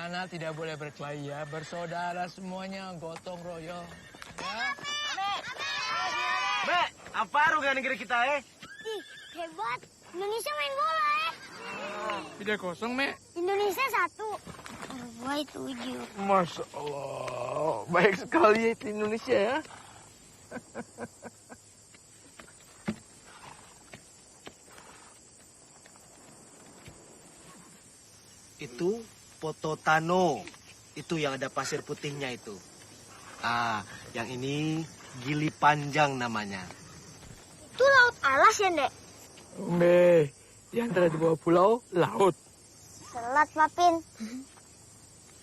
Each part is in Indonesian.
anak-anak tidak boleh berkelahi ya. Bersaudara semuanya, gotong royong. Ya. Be, apa rugian negeri kita Ih, hebat. Indonesia main bola Tidak kosong, Me. Indonesia 1. Uruguay 7. Masya Allah. Baik sekali ya itu Indonesia ya. Itu Pototano. Itu yang ada pasir putihnya itu. Ah, yang ini Gili Panjang namanya. Itu laut alas ya, Dek? Me, di antara dua pulau, laut. Selat, Papin.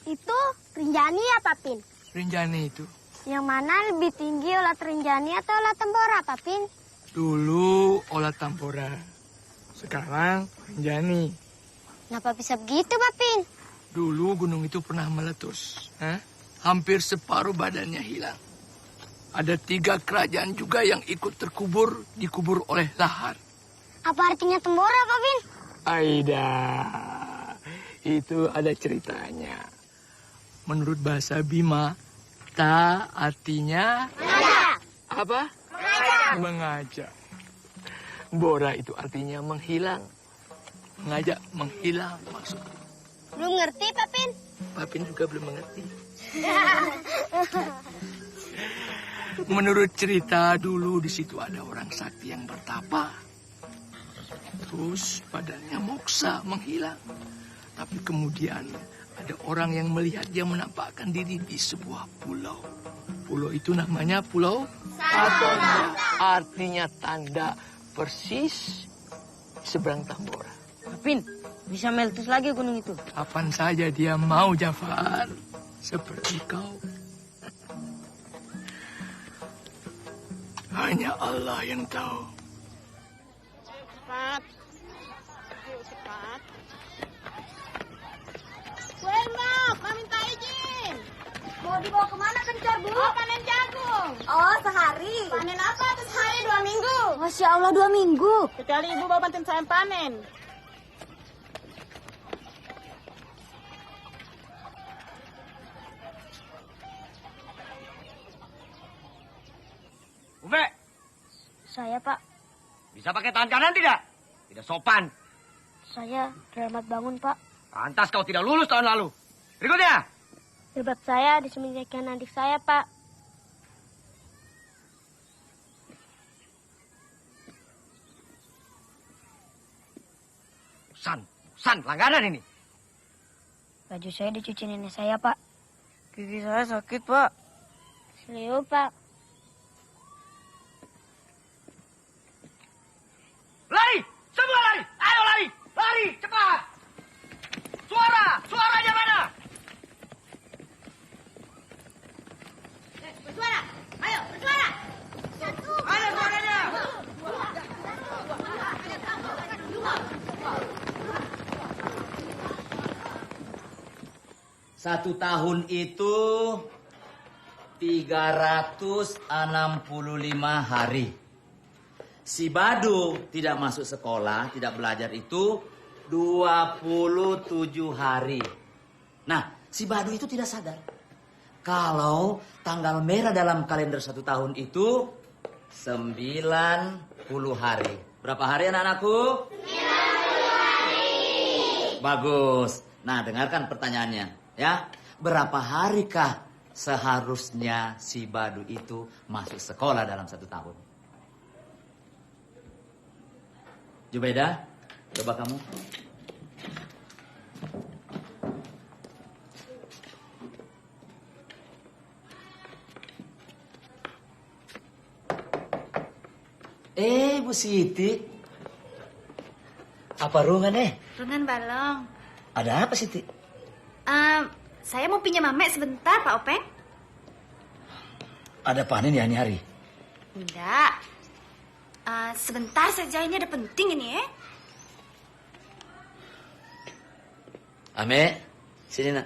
Itu Rinjani ya, Papin? Rinjani itu. Yang mana lebih tinggi, Olat Rinjani atau Olat Tambora, Papin? Dulu Olat Tambora. Sekarang Rinjani. Kenapa bisa begitu, Papin? Dulu gunung itu pernah meletus. Hampir separuh badannya hilang. Ada 3 kerajaan juga yang ikut terkubur, dikubur oleh lahar. Apa artinya Tambora, Papin? Aida, itu ada ceritanya. Menurut bahasa Bima, ta artinya... Mengajak. Apa? Mengajak. Mengajak. Bora itu artinya menghilang. Mengajak, menghilang maksudnya. Belum ngerti, Papin? Papin juga belum mengerti. Menurut cerita dulu di situ ada orang sakti yang bertapa. Terus badannya moksa, menghilang. Tapi kemudian ada orang yang melihat dia menampakkan diri di sebuah pulau. Pulau itu namanya Pulau Satona. Artinya tanda persis seberang Tambora. Papin, bisa meletus lagi gunung itu. Kapan saja dia mau, Jafar. Seperti kau. Hanya Allah yang tahu. Cepat. Yuk, cepat. Mbak, mau minta izin. Mau dibawa kemana, Kencor, Bu? Oh, panen jagung. Oh, sehari. Panen apa? Terus hari 2 minggu. Masya Allah, 2 minggu. Sekali ibu bawa bantuin saya panen. Ube, Saya, Pak. bisa pakai tangan kanan tidak? Tidak sopan. Saya selamat bangun, Pak. Pantas kau tidak lulus tahun lalu. Berikutnya. Sebab saya disembunyikan adik saya, Pak. San, langganan ini. Baju saya dicuci nenek saya, Pak. Gigi saya sakit, Pak. Selio, Pak. Lari! Semua lari! Ayo lari! Lari! Cepat! Suaranya mana? Bersuara! Ayo, bersuara! Ada suaranya! Satu tahun itu 365 hari. Si Badu tidak masuk sekolah, tidak belajar itu 27 hari. Nah, si Badu itu tidak sadar kalau tanggal merah dalam kalender 1 tahun itu 90 hari. Berapa hari anak-anakku? 90 hari. Bagus. Nah, dengarkan pertanyaannya. Ya, berapa harikah seharusnya si Badu itu masuk sekolah dalam 1 tahun? Jubaida, coba kamu. Bu Siti. Apa rungan, Rungan balong. Ada apa, Siti? Saya mau pinjam Mamek sebentar, Pak Openg. Ada panen ya ini hari? Enggak. Sebentar saja, ini ada penting ini, Ame, sini nak.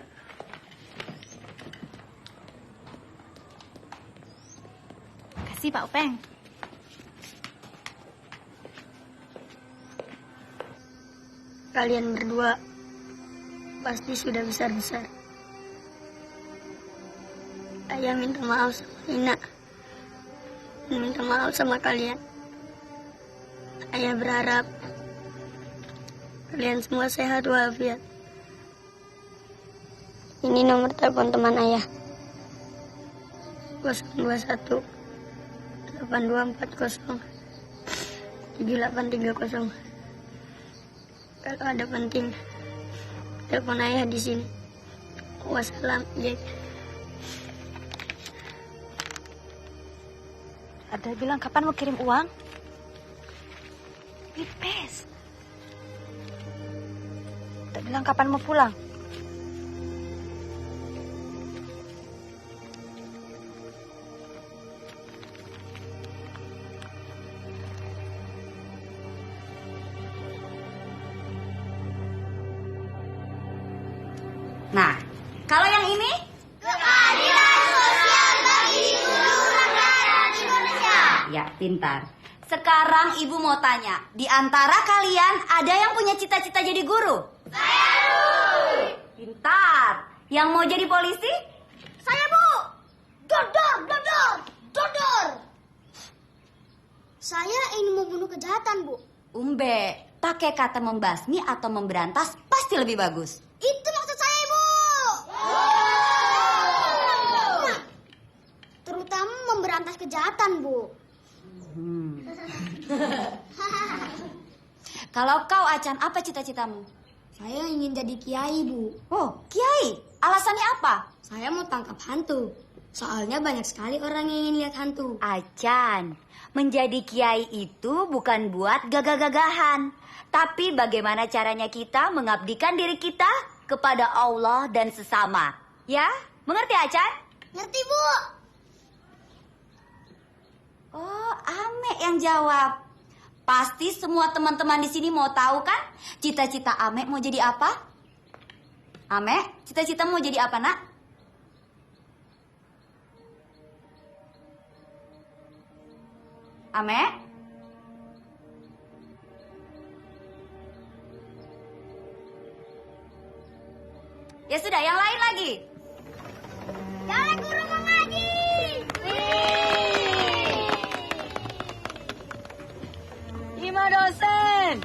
Kasih, Pak Openg. Kalian berdua pasti sudah besar-besar. Ayah minta maaf sama Nina. Minta maaf sama kalian. Ayah berharap kalian semua sehat walafiat. Ini nomor telepon teman ayah. 021 8240 7830. Kalau ada penting, telepon ayah di sini. Wassalam, Jack. Ada bilang kapan mau kirim uang? Pipes. Tak bilang kapan mau pulang? Nah, kalau yang ini? Keadilan sosial bagi seluruh rakyat Indonesia. Ya, pintar. Sekarang ibu mau tanya, di antara kalian ada yang punya cita-cita jadi guru? Saya, Bu. Pintar. Yang mau jadi polisi? Saya, Bu. Dodor, dodor, dodor. Saya ingin membunuh kejahatan, Bu. Umbe, pakai kata membasmi atau memberantas pasti lebih bagus. Itu maksud saya, Ibu. Nah, terutama memberantas kejahatan, Bu. Kalau kau, Acan, apa cita-citamu? Saya ingin jadi kiai, Bu. Oh, kiai? Alasannya apa? Saya mau tangkap hantu. Soalnya banyak sekali orang yang ingin lihat hantu. Acan, menjadi kiai itu bukan buat gagah-gagahan. Tapi bagaimana caranya kita mengabdikan diri kita kepada Allah dan sesama. Ya? Mengerti, Acan? Ngerti, Bu. Oh, Ame yang jawab. Pasti semua teman-teman di sini mau tahu kan? Cita-cita Ame mau jadi apa? Ame, cita-cita mau jadi apa, Nak? Ame? Ya sudah, yang lain lagi. Jalan guru mengaji. Ima dosen.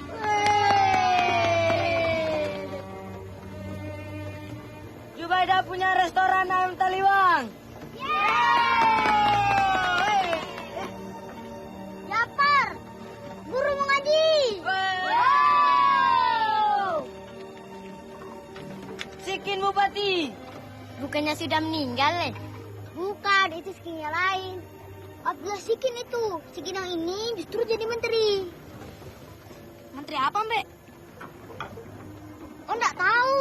Jubaida punya restoran ayam taliwang. Japar, guru mengaji. Sikin Bupati. Bukannya sudah meninggal, Bukan, itu Sikinnya lain. Abdullah Sikin itu. Sikin yang ini justru jadi menteri. Menteri apa, Mbak? Oh, enggak tahu.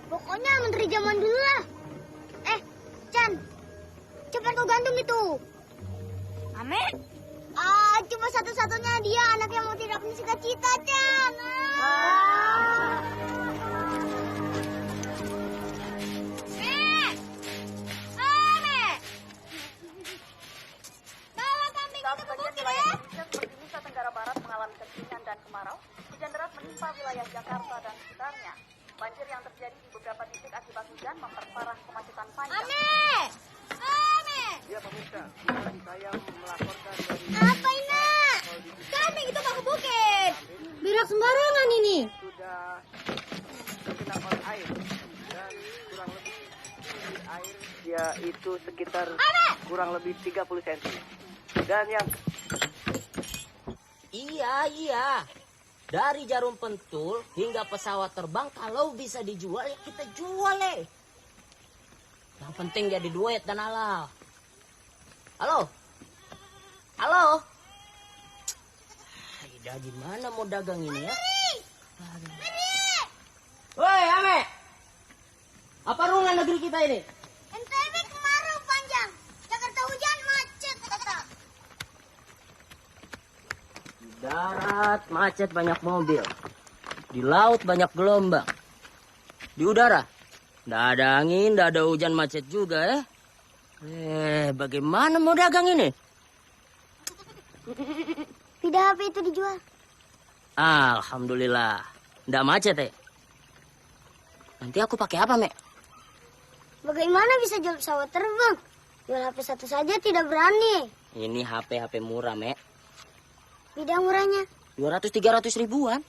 Pokoknya menteri zaman dulu lah. Chan, cepat kau gantung itu. Ame? Cuma satu-satunya dia anak yang mau tidak punya cita-cita, Chan. Seperti Nusa Tenggara Barat mengalami kekeringan dan kemarau, hujan deras menimpa wilayah Jakarta dan sekitarnya. Banjir yang terjadi di beberapa titik akibat hujan memperparah kemacetan panjang. Ya, pemirsa, saya melaporkan dari Apa ini? Kami itu mau ke bukit. Birak sembarangan ini. sudah tergenang oleh air dan kurang lebih tinggi air yaitu sekitar kurang lebih 30 cm. Dan yang Iya. Dari jarum pentul hingga pesawat terbang, kalau bisa dijual ya kita jual, Yang penting jadi duit dan halal. Halo? Ida, gimana mau dagang ini ya? Woi, Ame! Apa rungan negeri kita ini? NTB kemarau panjang. Jakarta hujan macet. Di darat macet banyak mobil. Di laut banyak gelombang. Di udara nggak ada angin, nggak ada hujan, macet juga, bagaimana mau dagang ini? Tidak HP itu dijual. Alhamdulillah, nggak macet, Nanti aku pakai apa, Mek? Bagaimana bisa jual pesawat terbang? Jual HP satu saja tidak berani. Ini HP murah, Mek. Bidang murahnya. 200-300 ribuan.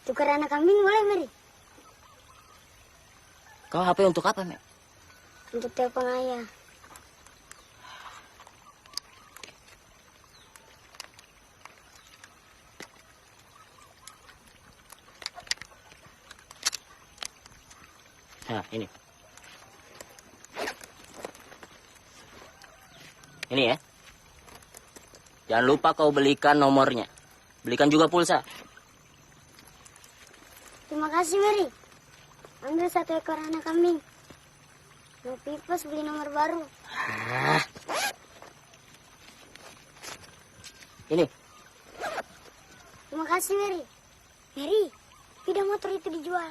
Tukar anak kambing boleh, Mary? Kau HP untuk apa, Mek? Untuk telepon ayah. Nah, ini. Ini ya. Jangan lupa kau belikan nomornya. Belikan juga pulsa. Terima kasih, Mary. Ambil 1 ekor anak kambing. Mau pipes beli nomor baru. Ini. Terima kasih, Mary. Mary, sepeda motor itu dijual.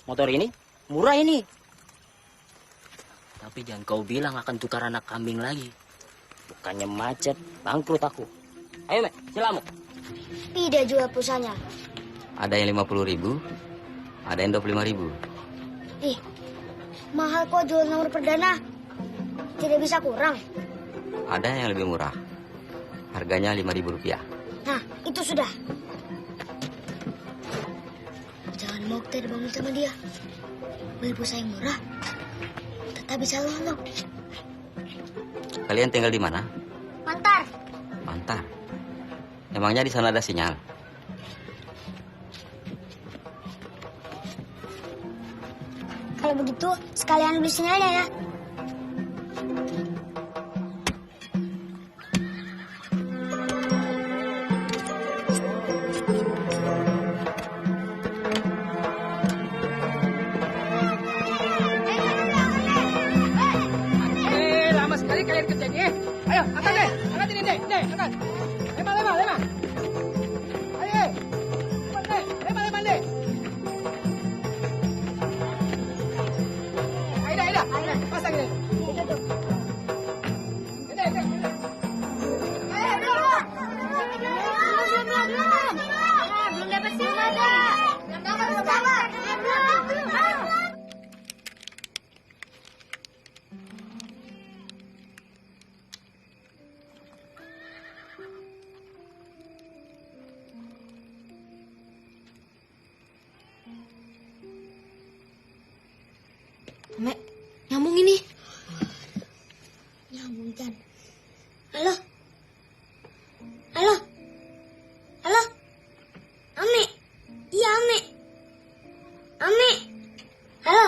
Motor ini murah ini. Tapi jangan kau bilang akan tukar anak kambing lagi. Bukannya macet, bangkrut aku. Ayo, Mek, silamu. Tidak jual pulsanya. Ada yang 50.000, ada yang 25.000. Ih, mahal kok jual nomor perdana. Tidak bisa kurang. Ada yang lebih murah. Harganya Rp5.000. Nah, itu sudah. Jangan mau kita dibangun sama dia. Beli pulsa yang murah, tetap bisa lolos. Kalian tinggal di mana? Mantar. Mantar. Emangnya di sana ada sinyal? Kalau begitu, sekalian beli sinyalnya ya. Lama sekali kalian kerjanya. Ayo, angkat deh. Angkat ini deh. Angkat. Lema. Ayo. Cepat deh. Lema deh. Aida. Pasang ini. Ini. Belum dapat sinyal dah. Belum dapat. Mek, nyambung ini. Nyambung kan. Halo. Ame. Iya, Ame. Halo.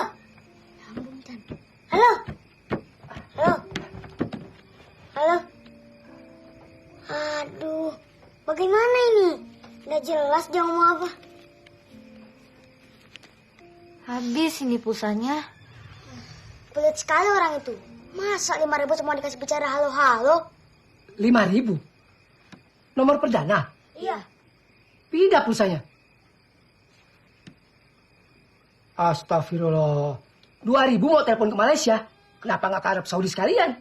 Nyambung kan. Halo. Aduh, bagaimana ini? Nggak jelas dia ngomong apa. Habis ini pulsanya. Pelit sekali orang itu. Masa 5.000 cuma dikasih bicara halo-halo? 5.000. Nomor perdana. Iya. Pindah pulsanya. Astagfirullah. 2.000 mau telepon ke Malaysia. Kenapa nggak ke Arab Saudi sekalian?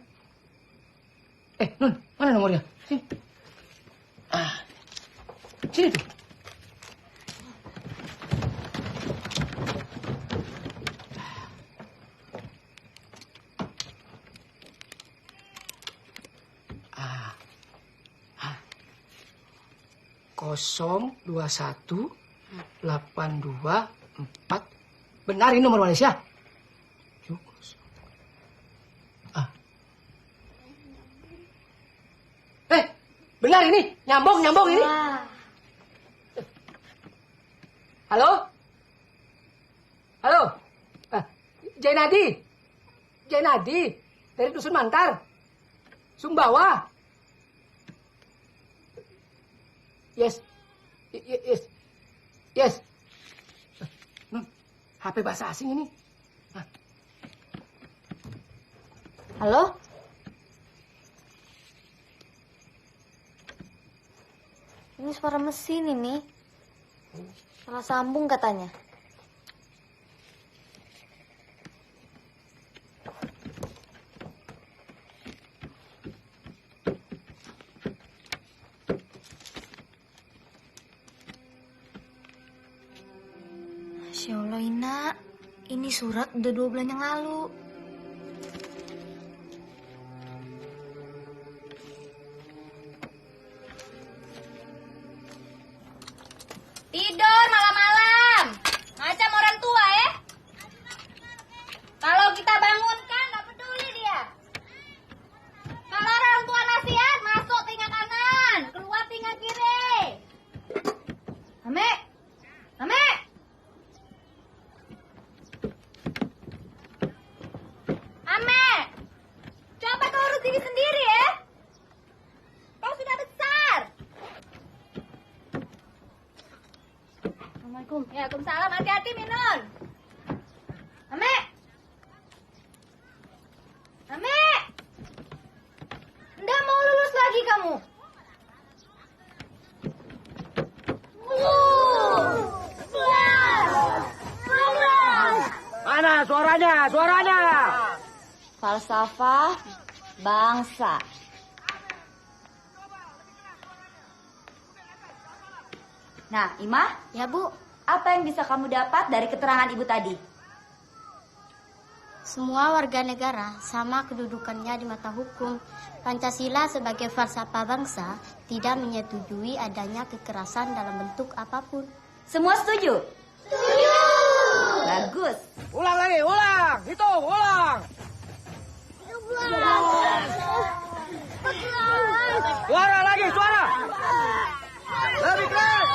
Nun, mana nomornya? Sini. Sini tuh. Kosong 21 82 4. Benar ini nomor Malaysia? Benar ini, nyambung ini. Halo? Jainadi dari Dusun Mantar, Sumbawa. Yes. HP bahasa asing ini. Halo? Ini suara mesin ini. Salah sambung katanya. Masya Allah, Ina. Ini surat udah 2 bulan yang lalu. Tidur malam-malam. Macam orang tua ya. Kalau kita bangunkan nggak peduli dia. Kalau orang tua nasihat, masuk telinga kanan, keluar telinga kiri. Ame, Ame. Ame, coba kau urus diri sendiri ya. Kau sudah besar. Assalamualaikum. Ya, Waalaikumsalam. Hati-hati, Minun. Ame. Ame. Nggak mau lulus lagi kamu. Mana suaranya? Suaranya! Falsafah bangsa. Nah, Ima, Ya, Bu. apa yang bisa kamu dapat dari keterangan Ibu tadi? Semua warga negara sama kedudukannya di mata hukum. Pancasila sebagai falsafah bangsa tidak menyetujui adanya kekerasan dalam bentuk apapun. Semua setuju? Setuju! Bagus. Ulang lagi, ulang! Hitung, ulang! Suara lagi, suara! Lebih keras!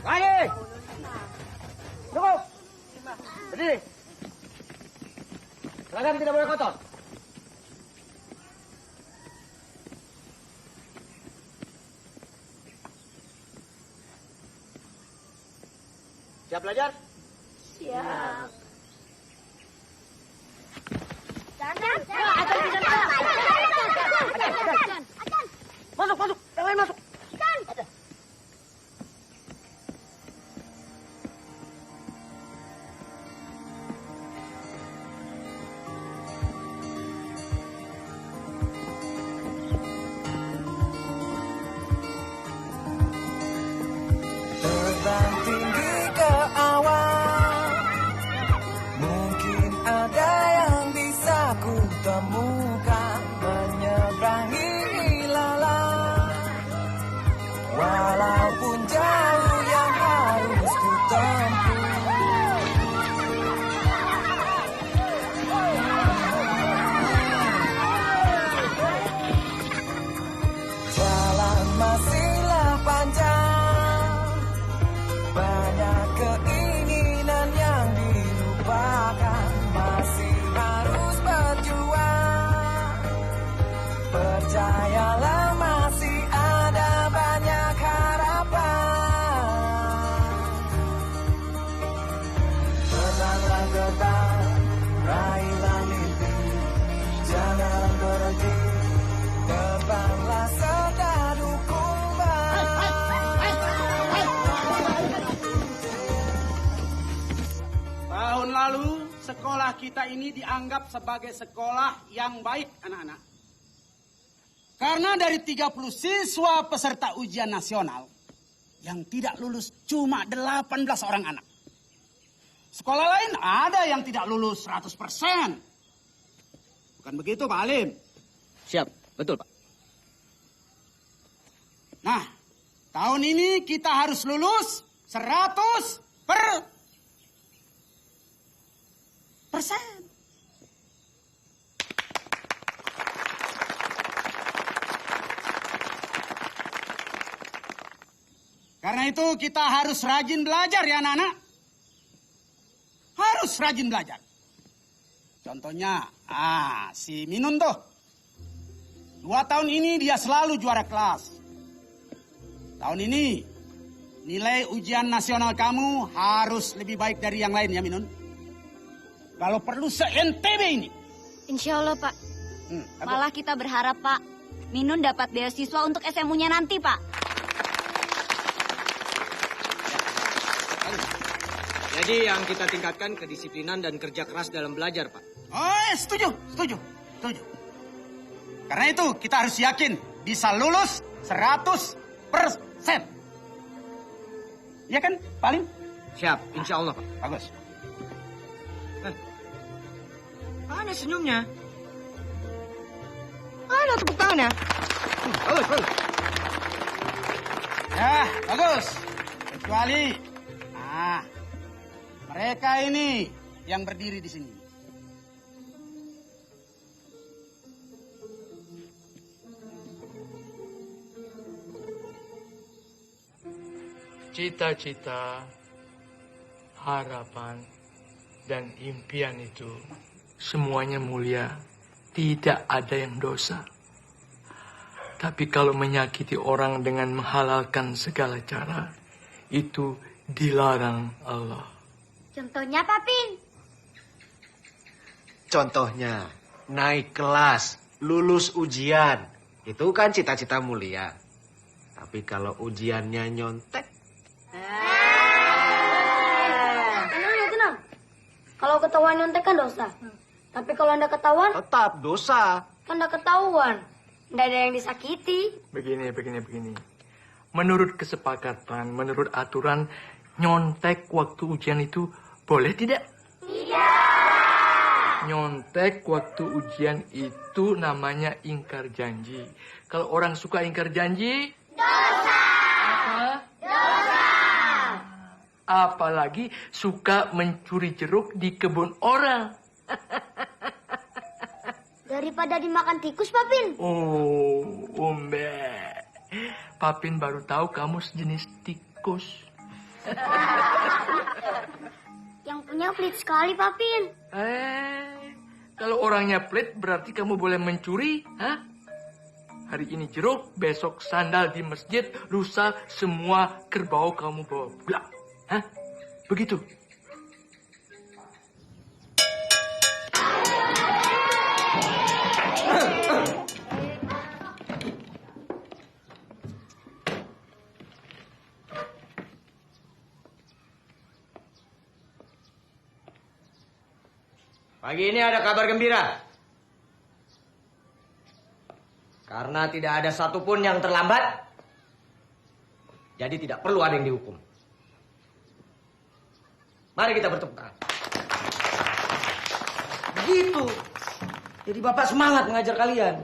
Lagi! Cukup! Berdiri! Seragam tidak boleh kotor. Siap belajar? Siap. Masuk, masuk! Yang lain masuk! Terbang tinggi ke awan, mungkin ada yang bisa ku temukan menyeberangi ilalang. Walaupun jauh yang harus ku tempuh, jalan masihlah panjang. Banyak keinginan yang dilupakan, masih harus berjuang. Percayalah masih ada banyak harapan. Terbanglah terbang, raihlah mimpi, jangan berhenti. Terbanglah sedar hukuman. Tahun lalu, sekolah kita ini dianggap sebagai sekolah yang baik, anak-anak. Karena dari 30 siswa peserta ujian nasional, yang tidak lulus cuma 18 orang anak. Sekolah lain ada yang tidak lulus 100%. Bukan begitu, Pak Alim? Siap, betul Pak. Nah, tahun ini kita harus lulus 100%. Karena itu kita harus rajin belajar ya anak-anak. Harus rajin belajar. Contohnya, si Minun tuh. 2 tahun ini dia selalu juara kelas. Tahun ini, nilai ujian nasional kamu harus lebih baik dari yang lain ya Minun. Kalau perlu se-NTB ini. Insya Allah, Pak. Malah kita berharap, Pak, Minun dapat beasiswa untuk SMU-nya nanti, Pak. Jadi yang kita tingkatkan kedisiplinan dan kerja keras dalam belajar, Pak. Oh, setuju. Karena itu kita harus yakin bisa lulus 100%. Ya kan, Pak Alim? Siap, insya Allah, Pak. Bagus. Mana senyumnya? Ada tepuk tangannya. Bagus, bagus. Ya, bagus. Kecuali, mereka ini yang berdiri di sini. Cita-cita, harapan, dan impian itu semuanya mulia. Tidak ada yang dosa. Tapi kalau menyakiti orang dengan menghalalkan segala cara, itu dilarang Allah. Contohnya, Papin? Contohnya, naik kelas, lulus ujian. Itu kan cita-cita mulia. Tapi kalau ujiannya nyontek. Tenang. Kalau ketahuan nyontek kan dosa. Tapi kalau Anda ketahuan, tetap dosa. Kan Anda ketahuan. Nggak ada yang disakiti. Begini. Menurut kesepakatan, menurut aturan, nyontek waktu ujian itu boleh tidak? Tidak. Nyontek waktu ujian itu namanya ingkar janji. Kalau orang suka ingkar janji, dosa. Apa? Dosa. Apalagi suka mencuri jeruk di kebun orang. Daripada dimakan tikus, Papin. Oh, Umbe. Papin baru tahu kamu sejenis tikus. Yang punya pelit sekali, Papin. Kalau orangnya pelit berarti kamu boleh mencuri, hah? Hari ini jeruk, besok sandal di masjid, lusa semua kerbau kamu bawa pulang. Hah? Begitu. Pagi ini ada kabar gembira. Karena tidak ada satupun yang terlambat, jadi tidak perlu ada yang dihukum. Mari kita bertepuk tangan. Begitu. Jadi Bapak semangat mengajar kalian.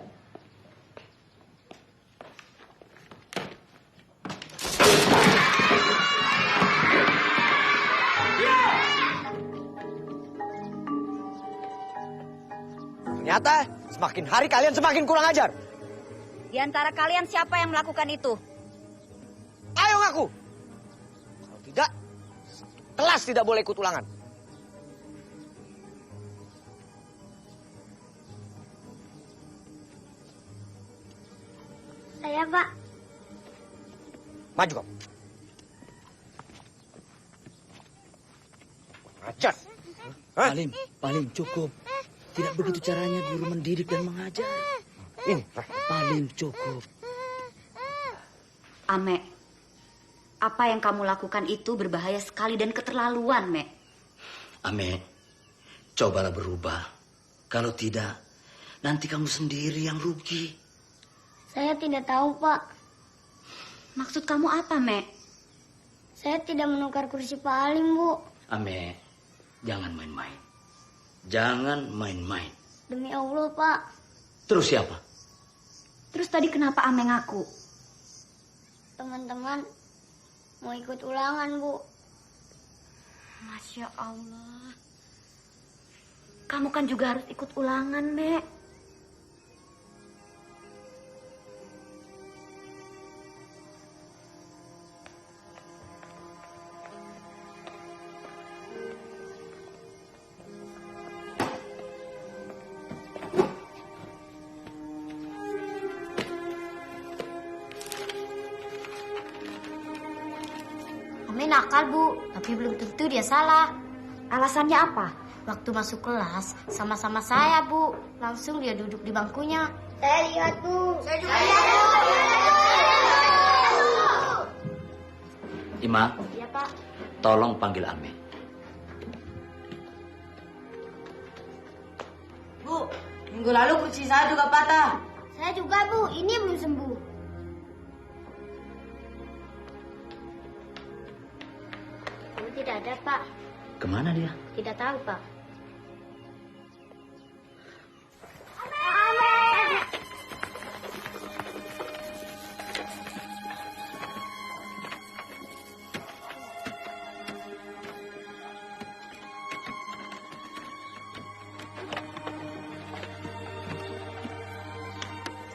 Ternyata semakin hari kalian semakin kurang ajar. Di antara kalian siapa yang melakukan itu? Ayo ngaku. Kalau tidak, kelas tidak boleh ikut ulangan. Saya, Pak. Maju kamu. Ajar. Paling cukup. Tidak begitu caranya guru mendidik dan mengajar. Ini. Paling cukup. Ame, apa yang kamu lakukan itu berbahaya sekali dan keterlaluan, Mek. Ame, cobalah berubah. Kalau tidak, nanti kamu sendiri yang rugi. Saya tidak tahu, Pak. Maksud kamu apa, Mek? Saya tidak menukar kursi Pak Alim, Bu. Ame, jangan main-main. Jangan main-main. Demi Allah, Pak. Terus siapa? Terus tadi kenapa Ame ngaku? Teman-teman mau ikut ulangan, Bu. Masya Allah. Kamu kan juga harus ikut ulangan, Mek. Ame nakal, Bu. Tapi belum tentu dia salah. Alasannya apa? Waktu masuk kelas, sama-sama saya, Bu. Langsung dia duduk di bangkunya. Saya lihat, Bu. Saya juga lihat, Bu. Ima, Iya, Pak. tolong panggil Ame. Bu, minggu lalu kursi saya juga patah. Saya juga, Bu. Ini belum sembuh. Tidak ada, Pak. Kemana dia? Tidak tahu, Pak.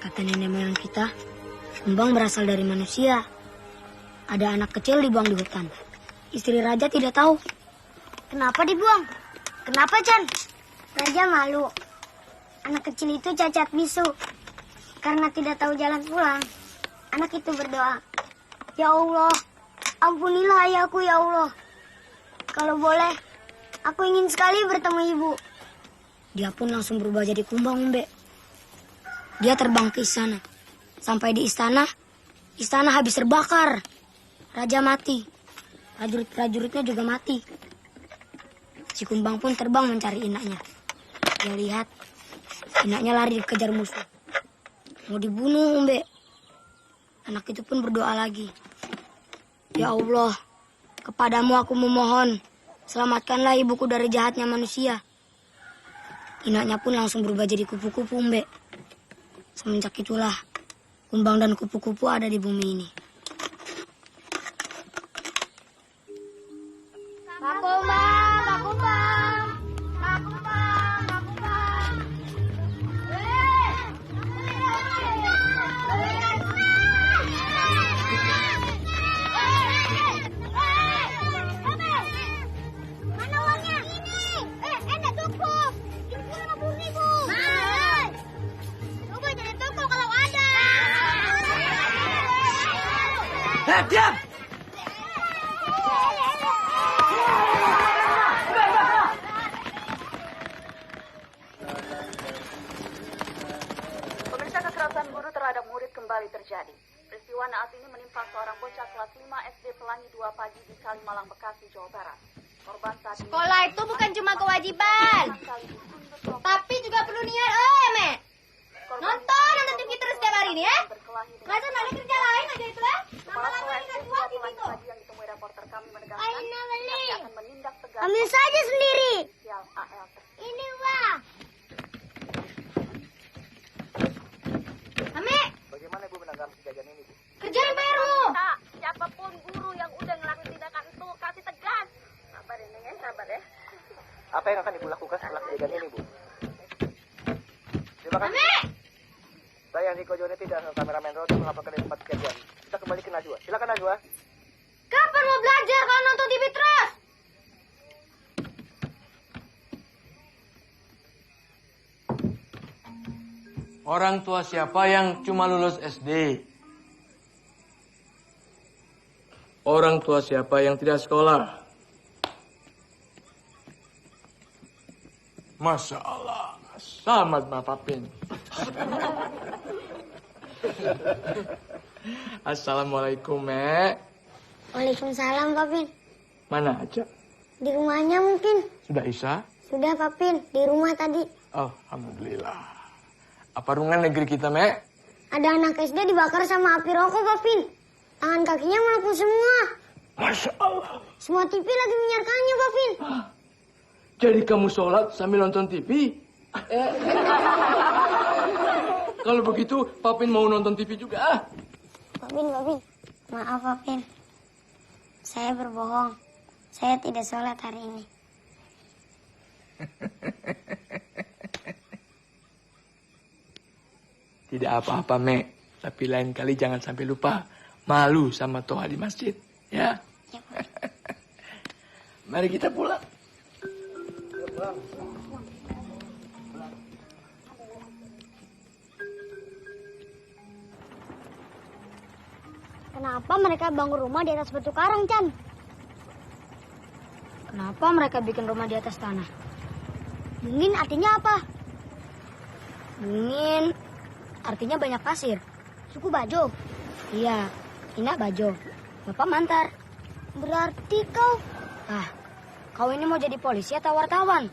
Kata nenek moyang kita, kumbang berasal dari manusia. Ada anak kecil dibuang di hutan. Istri raja tidak tahu. Kenapa dibuang? Kenapa, Chan? Raja malu. Anak kecil itu cacat bisu. Karena tidak tahu jalan pulang, anak itu berdoa, "Ya Allah, ampunilah ayahku ya Allah. Kalau boleh, aku ingin sekali bertemu ibu." Dia pun langsung berubah jadi kumbang, Umbe. Dia terbang ke istana. Sampai di istana habis terbakar. Raja mati. Prajurit-prajuritnya juga mati. Si kumbang pun terbang mencari inaknya. Dia lihat, inaknya lari dikejar musuh. Mau dibunuh, Umbe. Anak itu pun berdoa lagi. "Ya Allah, kepadamu aku memohon, selamatkanlah ibuku dari jahatnya manusia." Inaknya pun langsung berubah jadi kupu-kupu, Umbe. Semenjak itulah, kumbang dan kupu-kupu ada di bumi ini. Pak Kumbang, Pak Kumbang. Pak Kumbang, Pak Kumbang. Mana uangnya? Ini. Enak cukup. Cukup 50.000. Mahal. Coba jadi toko kalau ada. Diam! Pemirsa, kekerasan guru terhadap murid kembali terjadi. Peristiwa naas ini menimpa seorang bocah kelas 5 SD Pelangi 2 Pagi di Kalimalang, Bekasi, Jawa Barat. Korban saat ini... Sekolah itu bukan cuma kewajiban, tapi juga perlu niat. Mek. Nonton TV terus setiap hari nih ya. Masa nggak ada kerja lain aja itu ya? Lama-lama ini kan tua TV tuh. yang ditemui reporter kami menegaskan pihaknya akan menindak tegas. Ambil saja sendiri. Inisial AL. Ini Wah. Ame, Bagaimana Ibu menanggapi kejadian ini, Bu? kerjaan bayarmu. Nah, siapapun guru yang udah ngelakuin tindakan itu kasih tegas. Sabar ini ya, sabar ya. Apa yang akan Ibu lakukan setelah kejadian ini, Bu? Terima kasih. Ame. Saya Niko Joneti dan kameramen Rodi melaporkan dari tempat kejadian. Kita kembali ke Najwa. Silakan Najwa. Kapan mau belajar kalau nonton TV terus? Orang tua siapa yang cuma lulus SD? Orang tua siapa yang tidak sekolah? Masya Allah. Selamat Bapak Pin. Assalamualaikum, Mek. Waalaikumsalam, Pak Pin. Mana aja? Di rumahnya mungkin. Sudah Isa? Sudah, Pak Pin. Di rumah tadi. Alhamdulillah. Apa rungan negeri kita, Mek? Ada anak SD dibakar sama api rokok, Pak Pin. Tangan kakinya melepuh semua. Masya Allah. Semua TV lagi menyiarkannya, Pak Pin. Jadi kamu sholat sambil nonton TV? Kalau begitu, Papin mau nonton TV juga. Pak Pin. Maaf, Pak Pin. Saya berbohong. Saya tidak sholat hari ini. Tidak apa-apa, Mek. Tapi lain kali jangan sampai lupa. Malu sama toa di masjid. Ya? Mari kita pulang. Kenapa mereka bangun rumah di atas batu karang, Chan? Kenapa mereka bikin rumah di atas tanah? Bungin artinya apa? Bungin artinya banyak pasir. Suku Bajo? Iya, Ina Bajo. Bapak Mantar. Berarti kau... Kau ini mau jadi polisi atau wartawan?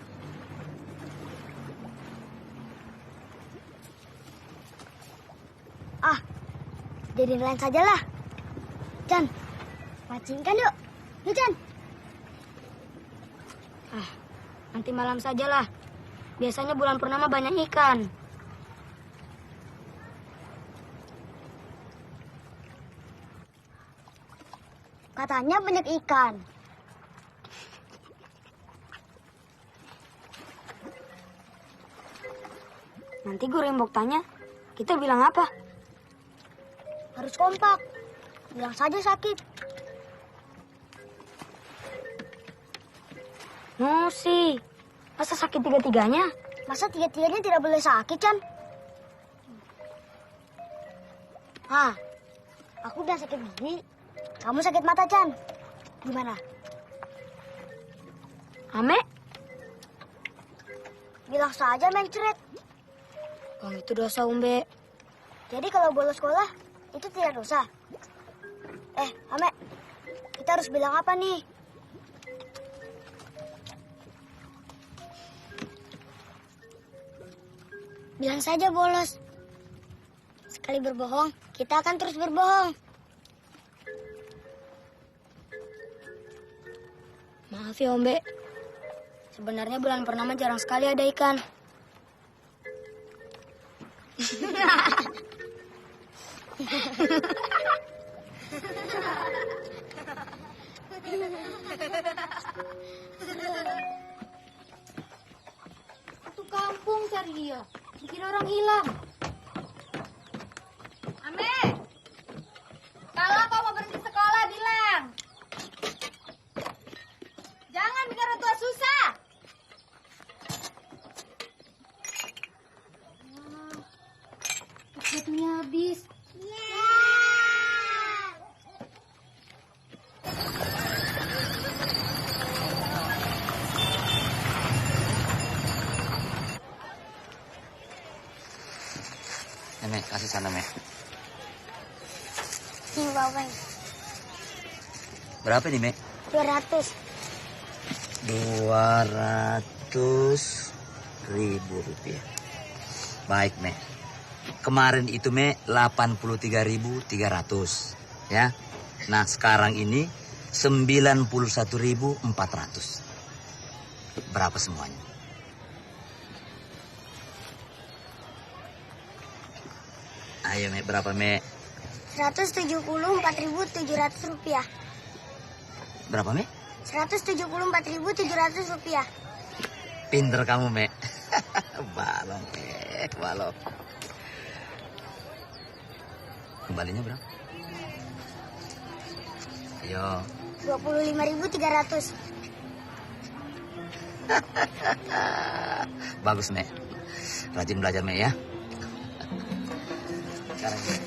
Jadi lain sajalah. Chan, pancingkan yuk. Yuk, Chan. Nanti malam sajalah. Biasanya bulan purnama banyak ikan. Katanya banyak ikan. Nanti guru Embok tanya, kita bilang apa? Harus kompak. Bilang saja sakit. Nusi, masa sakit tiga-tiganya? Masa tiga-tiganya tidak boleh sakit, Chan? Aku udah sakit gigi. Kamu sakit mata, Chan. Gimana? Ame? Bilang saja mencret. Itu dosa, Umbe. Jadi kalau bolos sekolah, itu tidak dosa. Ame, kita harus bilang apa nih? Bilang saja bolos. Sekali berbohong, kita akan terus berbohong. Maaf ya, Ombe. Sebenarnya bulan purnama jarang sekali ada ikan. Satu kampung cari dia. Dikira orang hilang. Ame, kalau kau mau berhenti sekolah bilang. Jangan bikin orang tua susah. Batunya habis. Mek, kasih sana, Mek. Ini bawang. Berapa nih, Mek? 200. 200.000 rupiah. Baik, Mek. Kemarin itu, Mek, 83.300. Ya. Nah, sekarang ini 91.400. Berapa semuanya? Ayo, Mek, berapa, Mek? 174.700 rupiah. Berapa, Mek? 174.700 rupiah. Pinter kamu, Mek. Balong, Mek, balong. Kembalinya berapa? Ayo. 25.300. Bagus, Mek. Rajin belajar, Mek, ya. Sekarang, Mek.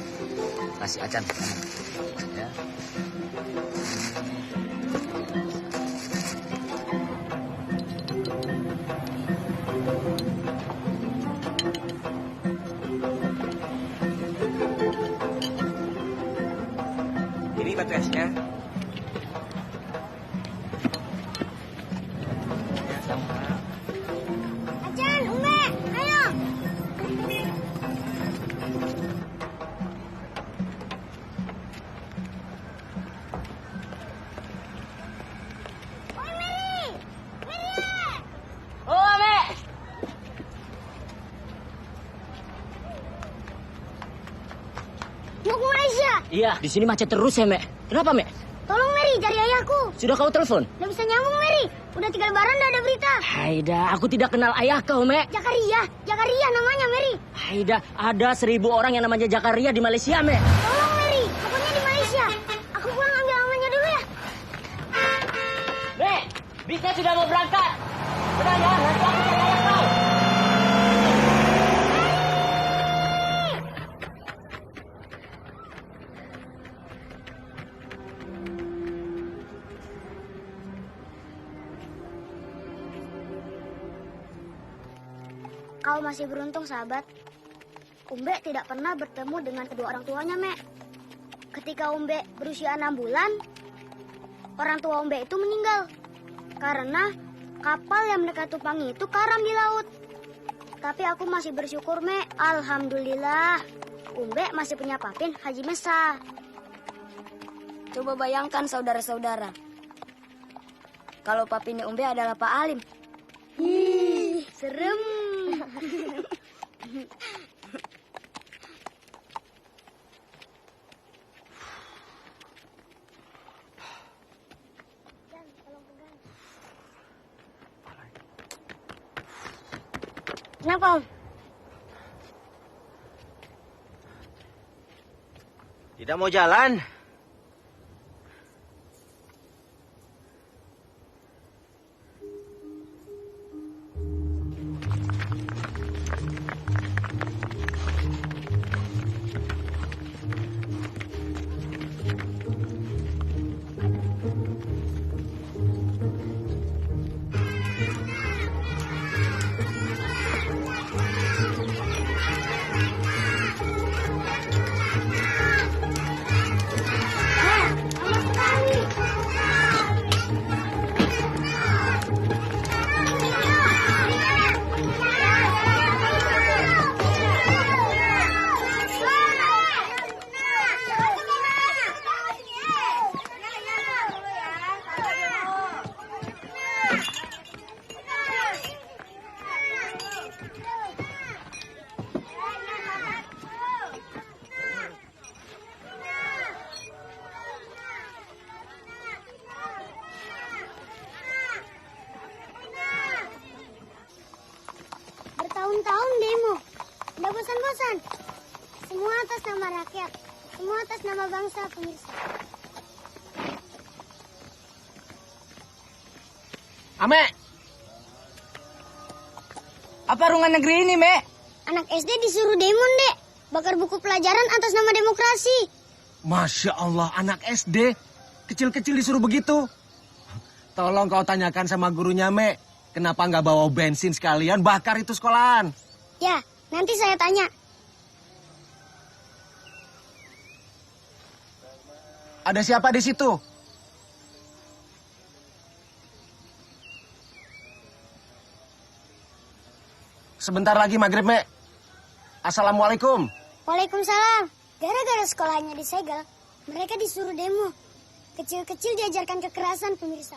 Kasih acan. Ya. Ini batu esnya. Ya, sama. Acan, Ume, ayo. Oh, Ame! Mau ke Malaysia. Iya, di sini macet terus ya, Mek. Kenapa, Mek? Tolong Mary cari ayahku. Sudah kau telepon? Nggak bisa nyambung, Mary. Udah 3 lebaran udah ada berita. Haida, aku tidak kenal ayah kau, Mek. Jakaria namanya, Mary. Haida, ada 1.000 orang yang namanya Jakaria di Malaysia, Mek. Tolong, Mary. Pokoknya di Malaysia. Aku pulang ambil namanya dulu ya. Mek, bisnya sudah mau berangkat. Tenang ya, nanti aku cari ayah kau. Kau masih beruntung, sahabat. Umbe tidak pernah bertemu dengan kedua orang tuanya, Mek. Ketika Umbe berusia 6 bulan, orang tua Umbe itu meninggal. Karena kapal yang mereka tumpangi itu karam di laut. Tapi aku masih bersyukur, Mek. Alhamdulillah. Umbe masih punya papin Haji Mesa. Coba bayangkan, saudara-saudara. kalau papinya Umbe adalah Pak Alim. Ih, serem. Kenapa, Om? Tidak mau jalan? Bertahun-tahun demo, tidak bosan-bosan. Semua atas nama rakyat, semua atas nama bangsa, pemirsa. Ame, apa rungan negeri ini, Me? Anak SD disuruh demo, Dek. Bakar buku pelajaran atas nama demokrasi. Masya Allah, anak SD. Kecil-kecil disuruh begitu. Tolong kau tanyakan sama gurunya, Me. Kenapa nggak bawa bensin sekalian bakar itu sekolahan? Ya, nanti saya tanya. Ada siapa di situ? Sebentar lagi maghrib, Me. Assalamualaikum. Waalaikumsalam. Gara-gara sekolahnya disegel, mereka disuruh demo. Kecil-kecil diajarkan kekerasan, pemirsa.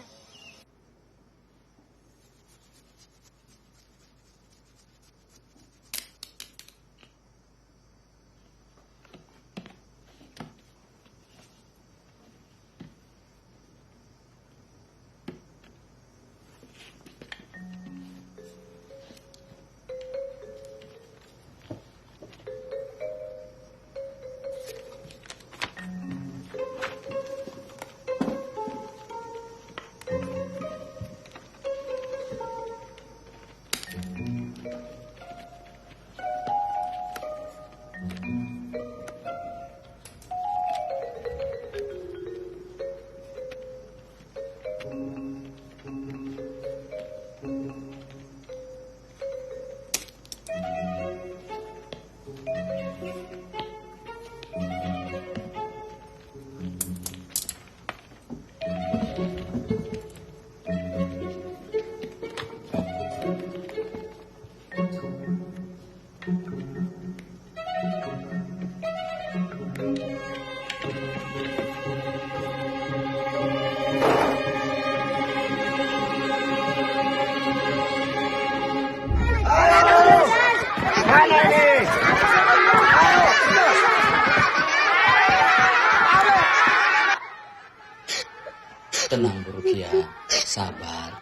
Tenang, Bu Rukia. Sabar.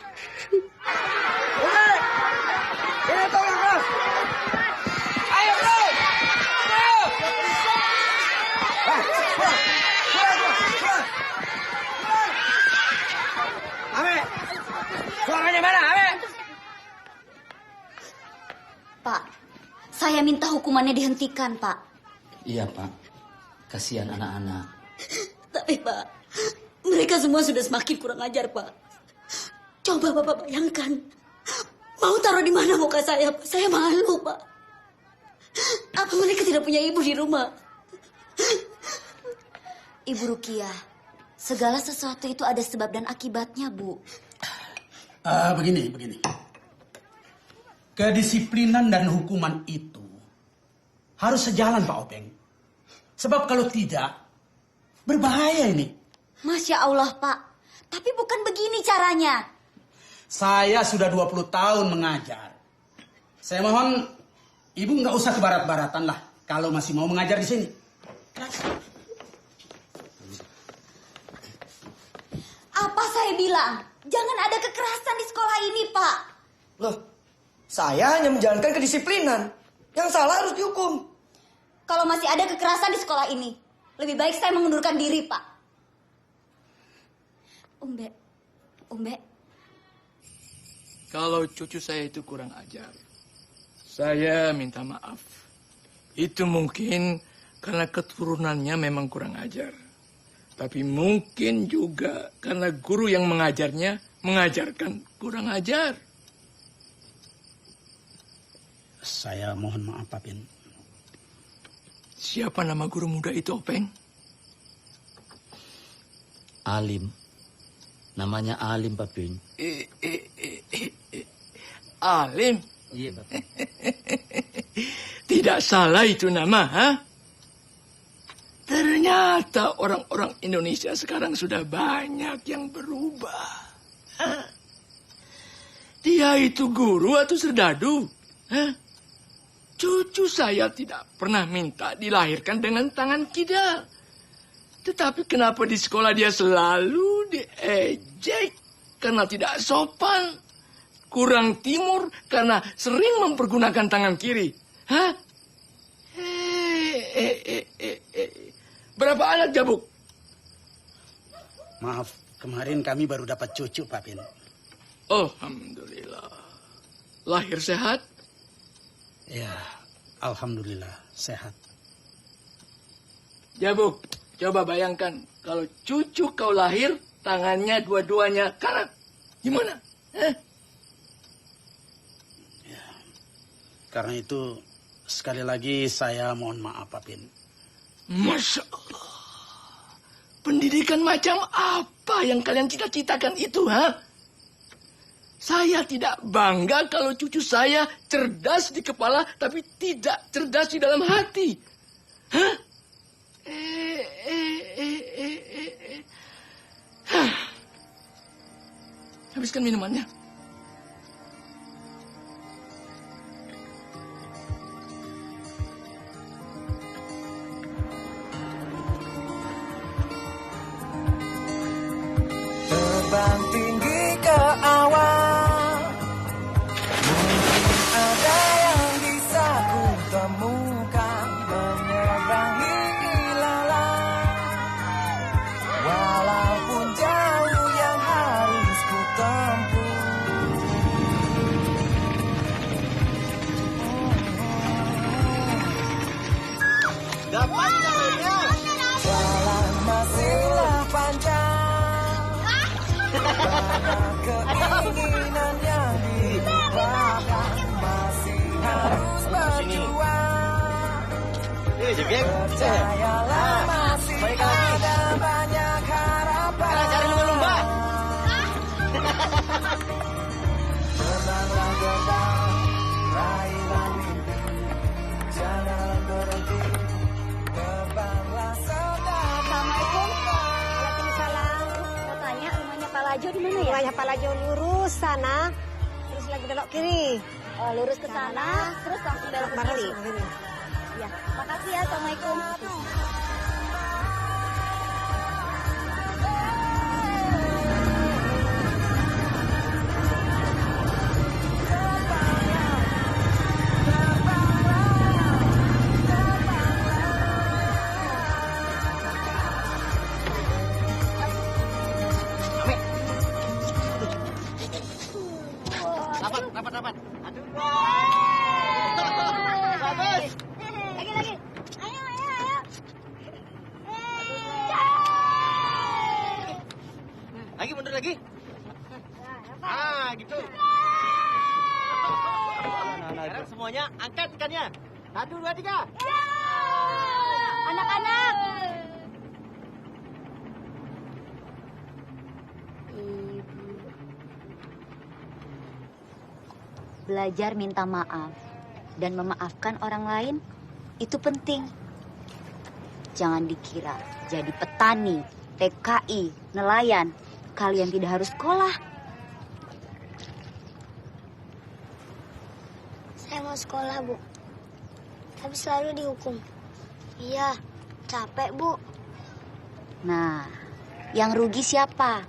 Ini tolong, bro. Ayo, bro. Ame, suaranya mana, Ame? Pak, saya minta hukumannya dihentikan, Pak. Iya, Pak. Kasihan anak-anak. Tapi, Pak, mereka semua sudah semakin kurang ajar, Pak. Coba Bapak bayangkan. Mau taruh di mana muka saya, Pak? Saya malu, Pak. Apa mereka tidak punya ibu di rumah? Ibu Rukia, segala sesuatu itu ada sebab dan akibatnya, Bu. Begini. Kedisiplinan dan hukuman itu harus sejalan, Pak Openg. Sebab kalau tidak, berbahaya ini. Masya Allah, Pak. Tapi bukan begini caranya. Saya sudah 20 tahun mengajar. Saya mohon ibu nggak usah ke barat-baratan lah kalau masih mau mengajar di sini. Apa saya bilang? Jangan ada kekerasan di sekolah ini, Pak. Loh, saya hanya menjalankan kedisiplinan. Yang salah harus dihukum. Kalau masih ada kekerasan di sekolah ini, lebih baik saya mengundurkan diri, Pak. Umbe. Kalau cucu saya itu kurang ajar, saya minta maaf. Itu mungkin karena keturunannya memang kurang ajar. Tapi mungkin juga karena guru yang mengajarnya mengajarkan kurang ajar. Saya mohon maaf, Pak Pin. Siapa nama guru muda itu, Openg? Alim. Namanya Alim, Pak Pin. Alim? Iya, Pak Pin. Tidak salah itu nama, ha? Ternyata orang-orang Indonesia sekarang sudah banyak yang berubah. Hah? Dia itu guru atau serdadu? Hah? Cucu saya tidak pernah minta dilahirkan dengan tangan kidal. Tetapi kenapa di sekolah dia selalu diejek karena tidak sopan? Kurang timur karena sering mempergunakan tangan kiri. Hah? Berapa anak, Jabuk? Maaf, kemarin kami baru dapat cucu, Pak Pin. Alhamdulillah. Lahir sehat? Ya, alhamdulillah sehat. Jabuk, coba bayangkan kalau cucu kau lahir tangannya dua-duanya kanan. Gimana? Ya, karena itu sekali lagi saya mohon maaf, Pak Pin. Masya Allah. Pendidikan macam apa yang kalian cita-citakan itu, ha? Saya tidak bangga kalau cucu saya cerdas di kepala, tapi tidak cerdas di dalam hati. Hah? Habiskan minumannya. Terbang tinggi ke awan, mungkin ada yang bisa ku temukan, menyeberangi ilalang. Walaupun jauh yang harus ku tempuh, dapat caranya. jalan masihlah panjang. Banyak keinginan yang dilupakan, masih harus berjuang. Percayalah masih ada banyak harapan. Cari lumba-lumba. Tenanglah gerbang, raihlah mimpi, jangan berhenti, terbanglah saudara. Assalamualaikum. Waalaikumsalam. Mau tanya rumahnya Pak Lajo di mana ya? Rumahnya Pak Lajo lurus sana, terus lagi belok kiri. Oh, lurus ke sana, terus langsung belok ke kiri. Ya, makasih ya. Assalamualaikum. Rapat. Aduh. Bagus. Lagi. Ayo. Lagi mundur lagi. Gitu. Sekarang semuanya angkat ikannya. 1, 2, 3. Anak-anak. Belajar minta maaf dan memaafkan orang lain itu penting. Jangan dikira jadi petani, TKI, nelayan kalian tidak harus sekolah. Saya mau sekolah, Bu. Tapi selalu dihukum. Iya, capek, Bu. Nah, yang rugi siapa?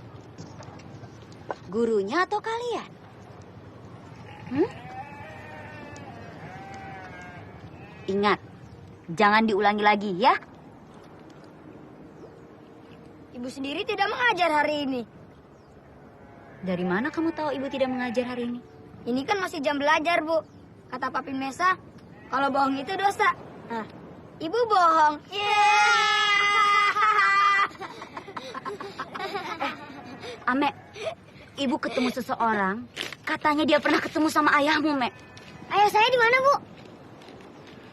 Gurunya atau kalian? Ingat, jangan diulangi lagi ya. Ibu sendiri tidak mengajar hari ini. Dari mana kamu tahu ibu tidak mengajar hari ini? Ini kan masih jam belajar, Bu. Kata Papi Mesa, kalau bohong itu dosa. Nah, ibu bohong. Ame, ibu ketemu seseorang, katanya dia pernah ketemu sama ayahmu, Mek. Ayah saya di mana, Bu?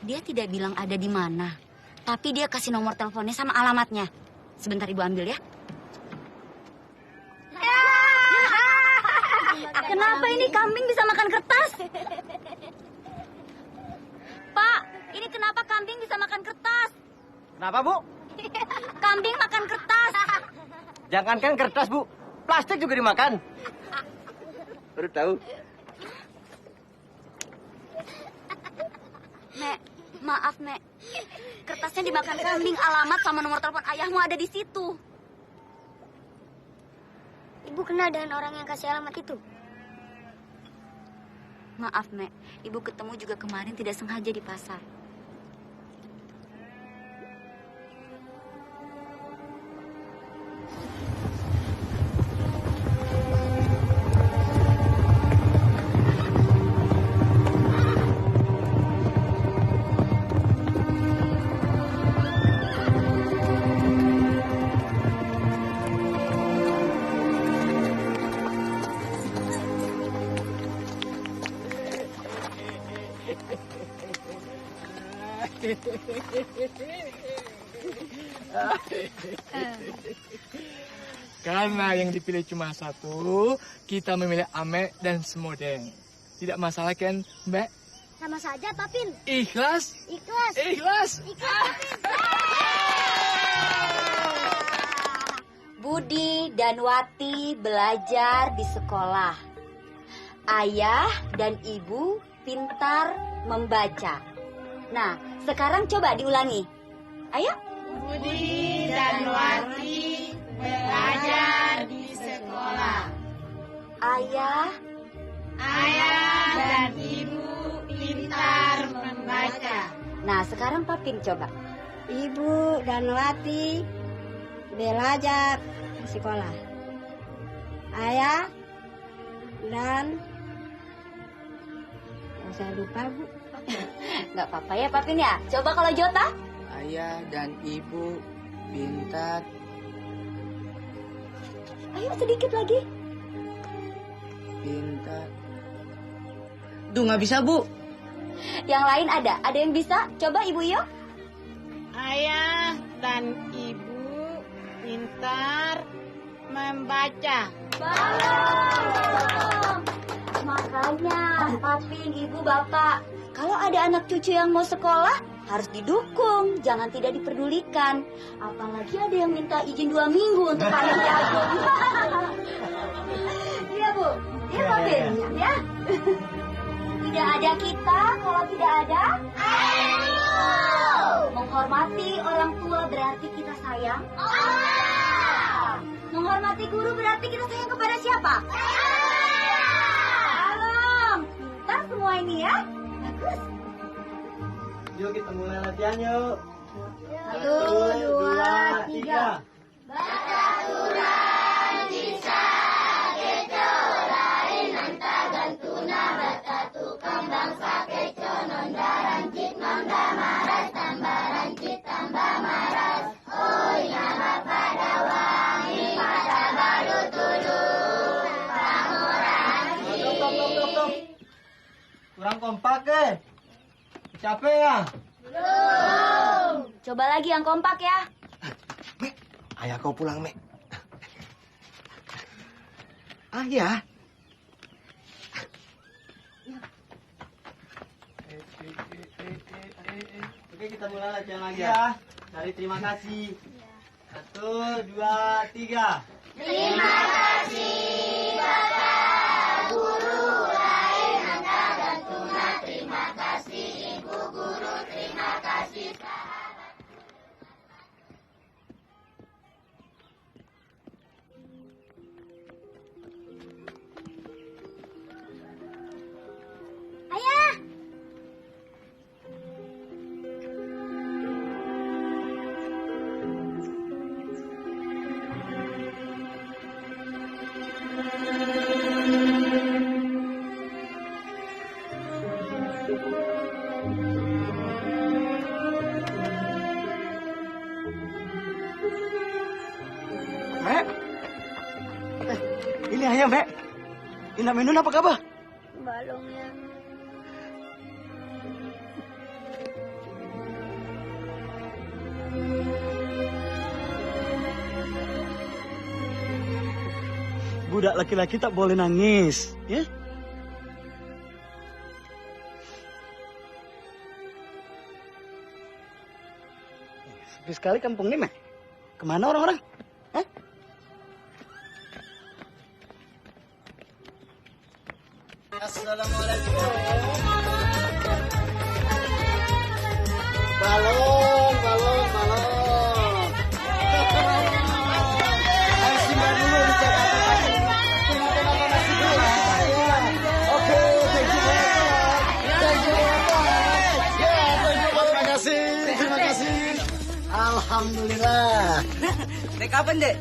Dia tidak bilang ada di mana, tapi dia kasih nomor teleponnya sama alamatnya. Sebentar ibu ambil ya. Kenapa ini kambing bisa makan kertas? Pak, ini kenapa kambing bisa makan kertas? Kenapa, Bu? Kambing makan kertas. Jangankan kertas, Bu. Plastik juga dimakan. Baru tahu. Mek, maaf, Mek. Kertasnya dimakan kambing, alamat sama nomor telepon ayahmu ada di situ. Ibu kenal dengan orang yang kasih alamat itu? Maaf, Mek. Ibu ketemu juga kemarin tidak sengaja di pasar. Karena yang dipilih cuma satu, kita memilih Ame dan Semodeng. Tidak masalah kan, Mbak? Sama saja, Papin. Ikhlas? Ikhlas. Ikhlas. Ikhlas, Budi dan Wati belajar di sekolah. Ayah dan ibu pintar membaca. Nah, sekarang coba diulangi. Ayo. Budi dan Wati belajar di sekolah. Ayah dan ibu pintar membaca. Nah, sekarang Papin coba. Ibu dan Wati belajar di sekolah. Ayah dan saya lupa, Bu. Nggak apa-apa ya, Papin ya. Coba kalau Jota. Ayah dan ibu pintar. Ayo sedikit lagi. Pintar. Duh, nggak bisa, Bu. Yang lain ada? Ada yang bisa? Coba Ibu Yo. Ayah dan ibu pintar membaca. Makanya, Papin, Ibu, Bapak, kalau ada anak cucu yang mau sekolah, harus didukung, jangan tidak diperdulikan. Apalagi ada yang minta izin 2 minggu untuk panen jagung. Iya, Bu. Iya, Papin. Ya. Tidak ada kita kalau tidak ada ayah. Menghormati orang tua berarti kita sayang Allah. Menghormati guru berarti kita sayang kepada siapa? Salam. Pintar semua ini ya. Bagus. Yuk kita mulai latihan yuk. 1, 2, 3. Bataturan bisa keco lain anta gantuna batatu kembang sakeco nonda rancit nonda maras tambah rancit tambah maras. Oi nama pada wangi pada baru tulu pamoran. Stop. Kurang kompak capek ya? Belum. Coba lagi yang kompak ya. Ayah kau pulang, Mek. Ayah. Oke, kita mulai latihan lagi ya. Dari terima kasih. 1, 2, 3. Terima kasih Bapak Guru Lain Nanta dan Tuna. Terima kasih Ibu Guru. Terima kasih sahabat. Ayah. Mek. Ini ayah, Mek. Indah Minun apa kabar? Balongnya. Budak laki-laki tak boleh nangis, ya? Sepi sekali kampung ini, Mek. Kemana orang-orang? Hah? Assalamualaikum. Balon, balon, balon. Ayo simbah dulu di Jakarta. Kenapa nasi dulu? Oke, thank you very much. Thank you very much. Ya, thank you. Terima kasih, terima kasih. Alhamdulillah. Naik kapan, Dek?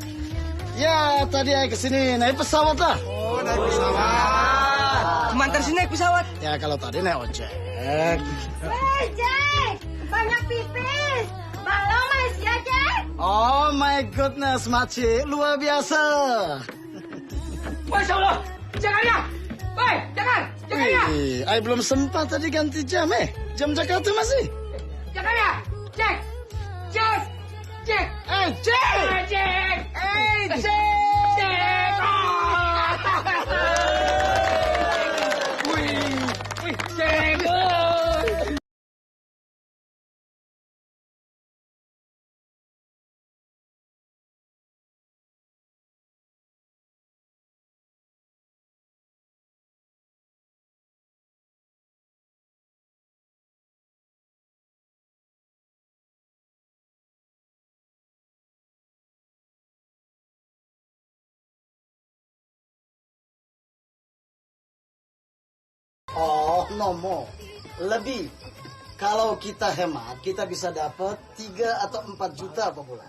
Ya, tadi saya kesini naik pesawat lah. Oh, naik pesawat. Kemantar sih naik pesawat. Ya, kalau tadi naik ojek. Hei, Jack. Banyak pipis. Balong Malaysia, Jack. Oh my goodness, Makcik. Luar biasa. Masya Allah. Jangan ya. Woi, jangan. Jangan ya. Saya belum sempat tadi ganti jam, Jam Jakarta masih. Jangan ya. Jack. Jack. Jack. Jack. Jack. Jack. Jack. Wih, Jack. Oh, nomor. Lebih. Kalau kita hemat, kita bisa dapat 3 atau 4 juta per bulan.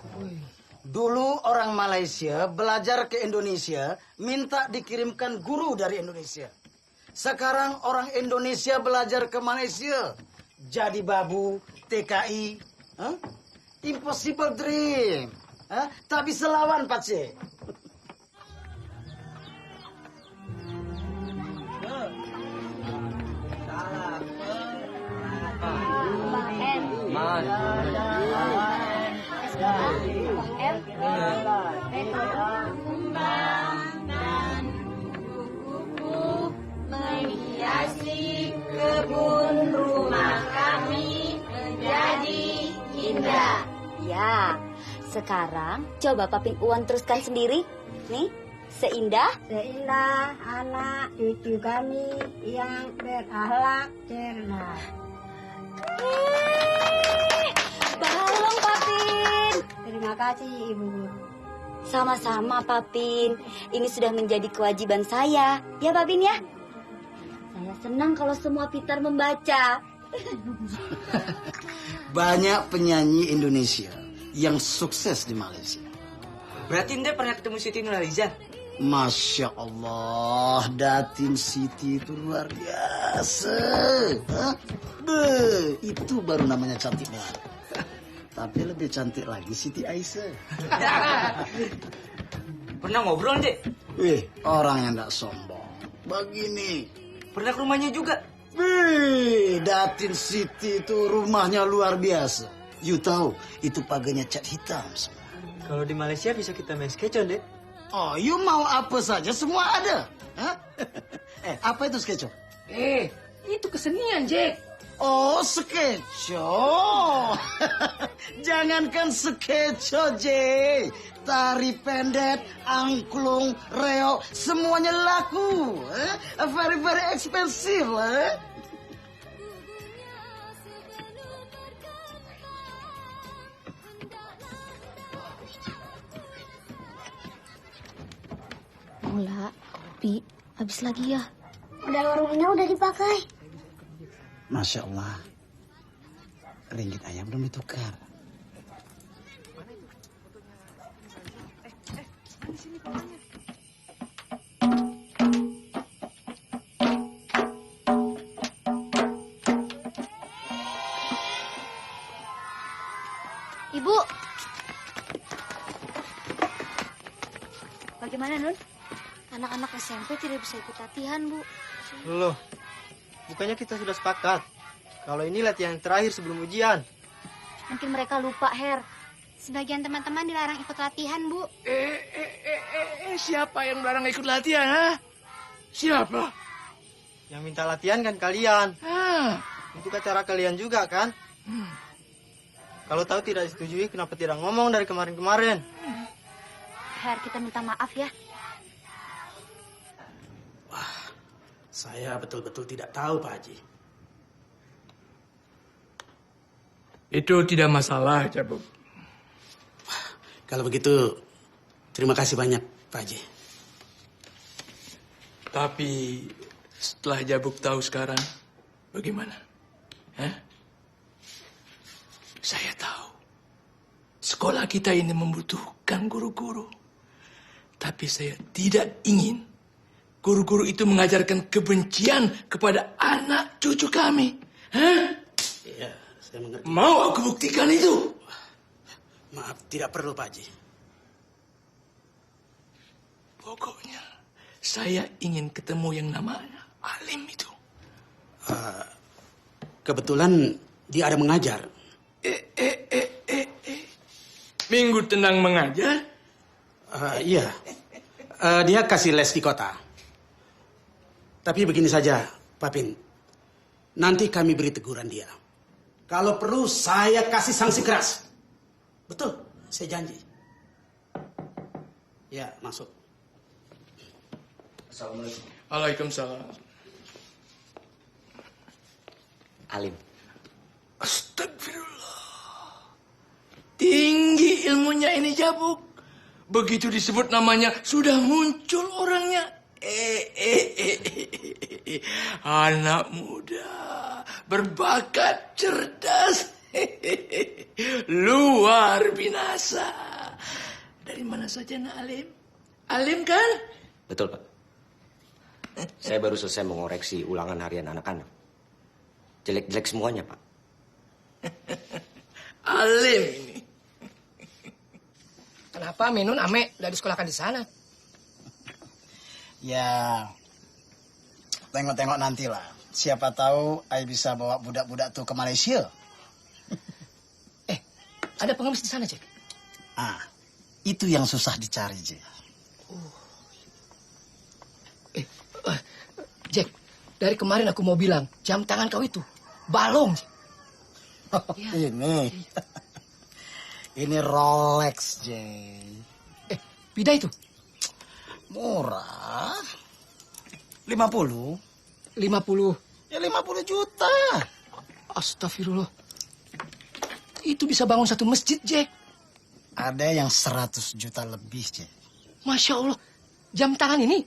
Dulu orang Malaysia belajar ke Indonesia, minta dikirimkan guru dari Indonesia. Sekarang orang Indonesia belajar ke Malaysia, jadi babu, TKI. Huh? Impossible dream. Huh? Tak bisa lawan, Pakcik. Menghiasi kebun rumah kami menjadi indah. Ya, sekarang coba Papin Uwan teruskan sendiri. Nih, seindah anak cucu kami yang berakhlak cerdas. Balong, Papin. Terima kasih, Ibu Guru. Sama-sama, Papin. Ini sudah menjadi kewajiban saya. Ya, Papin ya? Saya senang kalau semua pintar membaca. Banyak penyanyi Indonesia yang sukses di Malaysia. Berarti Anda pernah ketemu Siti Nurhaliza? Masya Allah, Datin Siti itu luar biasa. Hah? Itu baru namanya cantik banget. Tapi lebih cantik lagi Siti Aisyah. Pernah ngobrol, Dek? Wih, orang yang tidak sombong. Begini. Pernah ke rumahnya juga? Wih, Datin Siti itu rumahnya luar biasa. You tahu, itu pagarnya cat hitam semua. Kalau di Malaysia bisa kita main sketch, Dek? Oh, you mau apa saja semua ada. Hah? Apa itu sketch? Itu kesenian, Jack. Oh, skeco. Jangankan skeco, J. Tari pendek, angklung, reo, semuanya laku. Very, very expensive. Gula, kopi, habis lagi ya. Udah warungnya udah dipakai. Masya Allah. Ringgit ayam belum ditukar. Ibu. Bagaimana, Nun? Anak-anak SMP tidak bisa ikut latihan, Bu. Loh, bukannya kita sudah sepakat kalau ini latihan terakhir sebelum ujian. Mungkin mereka lupa, Her. Sebagian teman-teman dilarang ikut latihan, Bu. Siapa yang melarang ikut latihan, ha? Siapa? Yang minta latihan kan kalian. Untuk acara kalian juga kan? Kalau tahu tidak disetujui, kenapa tidak ngomong dari kemarin-kemarin? Her, kita minta maaf ya. Saya betul-betul tidak tahu, Pak Haji. Itu tidak masalah, Jabuk. Kalau begitu, terima kasih banyak, Pak Haji. Tapi setelah Jabuk tahu sekarang, bagaimana? Saya tahu, sekolah kita ini membutuhkan guru-guru. Tapi saya tidak ingin guru-guru itu mengajarkan kebencian kepada anak cucu kami. Iya, saya mengerti. Mau aku buktikan itu? Maaf, tidak perlu, Pak Haji. Pokoknya, saya ingin ketemu yang namanya Alim itu. Kebetulan dia ada mengajar. Minggu tenang mengajar? Iya. Dia kasih les di kota. Tapi begini saja, Pak Pin. Nanti kami beri teguran dia. Kalau perlu, saya kasih sanksi keras. Betul, saya janji. Ya, masuk. Assalamualaikum. Waalaikumsalam. Alim. Astagfirullah. Tinggi ilmunya ini Jabuk. Begitu disebut namanya, sudah muncul orangnya. Anak muda, berbakat, cerdas. Luar binasa. Dari mana saja, Nak Alim? Alim kan? Betul, Pak. Saya baru selesai mengoreksi ulangan harian anak-anak. Jelek-jelek semuanya, Pak. Alim ini. Kenapa Minun Ame udah disekolahkan di sana? Ya, tengok-tengok nantilah. Siapa tahu Ai bisa bawa budak-budak tuh ke Malaysia. Ada pengemis di sana, Jack? Itu yang susah dicari, Jack. Jack, dari kemarin aku mau bilang, jam tangan kau itu balong. Ini. Ini Rolex, Jay. Bida itu? Murah. 50. 50. Ya 50 juta. Astagfirullah. Itu bisa bangun satu masjid, Jack. Ada yang 100 juta lebih, Jack. Masya Allah. Jam tangan ini?